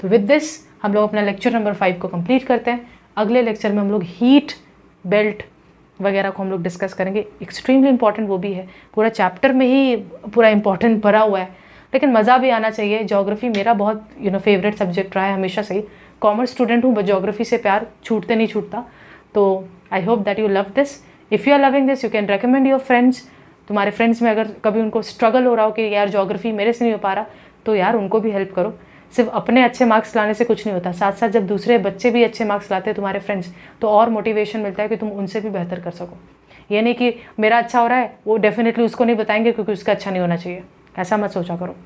तो विद दिस हम लोग अपना लेक्चर नंबर 5 को कंप्लीट करते हैं। अगले लेक्चर में हम लोग हीट बेल्ट वगैरह को हम लोग डिस्कस करेंगे। एक्सट्रीमली इंपॉर्टेंट वो भी है, पूरा चैप्टर में ही पूरा इंपॉर्टेंट भरा हुआ है, लेकिन मज़ा भी आना चाहिए। ज्योग्राफी मेरा बहुत फेवरेट सब्जेक्ट रहा है हमेशा से ही। कॉमर्स स्टूडेंट हूँ, बट ज्योग्राफी से प्यार छूटते नहीं छूटता। तो I hope that you love this. If you are loving this you can recommend your friends. तुम्हारे फ्रेंड्स में अगर कभी उनको स्ट्रगल हो रहा हो कि यार ज्योग्राफी मेरे से नहीं हो पा रहा, तो यार उनको भी हेल्प करो। सिर्फ अपने अच्छे मार्क्स लाने से कुछ नहीं होता, साथ साथ जब दूसरे बच्चे भी अच्छे मार्क्स लाते हैं तुम्हारे फ्रेंड्स, तो और मोटिवेशन मिलता है कि तुम उनसे भी बेहतर कर सको। ये नहीं कि मेरा अच्छा हो रहा है वो डेफिनेटली उसको नहीं बताएंगे क्योंकि उसका अच्छा नहीं होना चाहिए, ऐसा मत सोचा करो।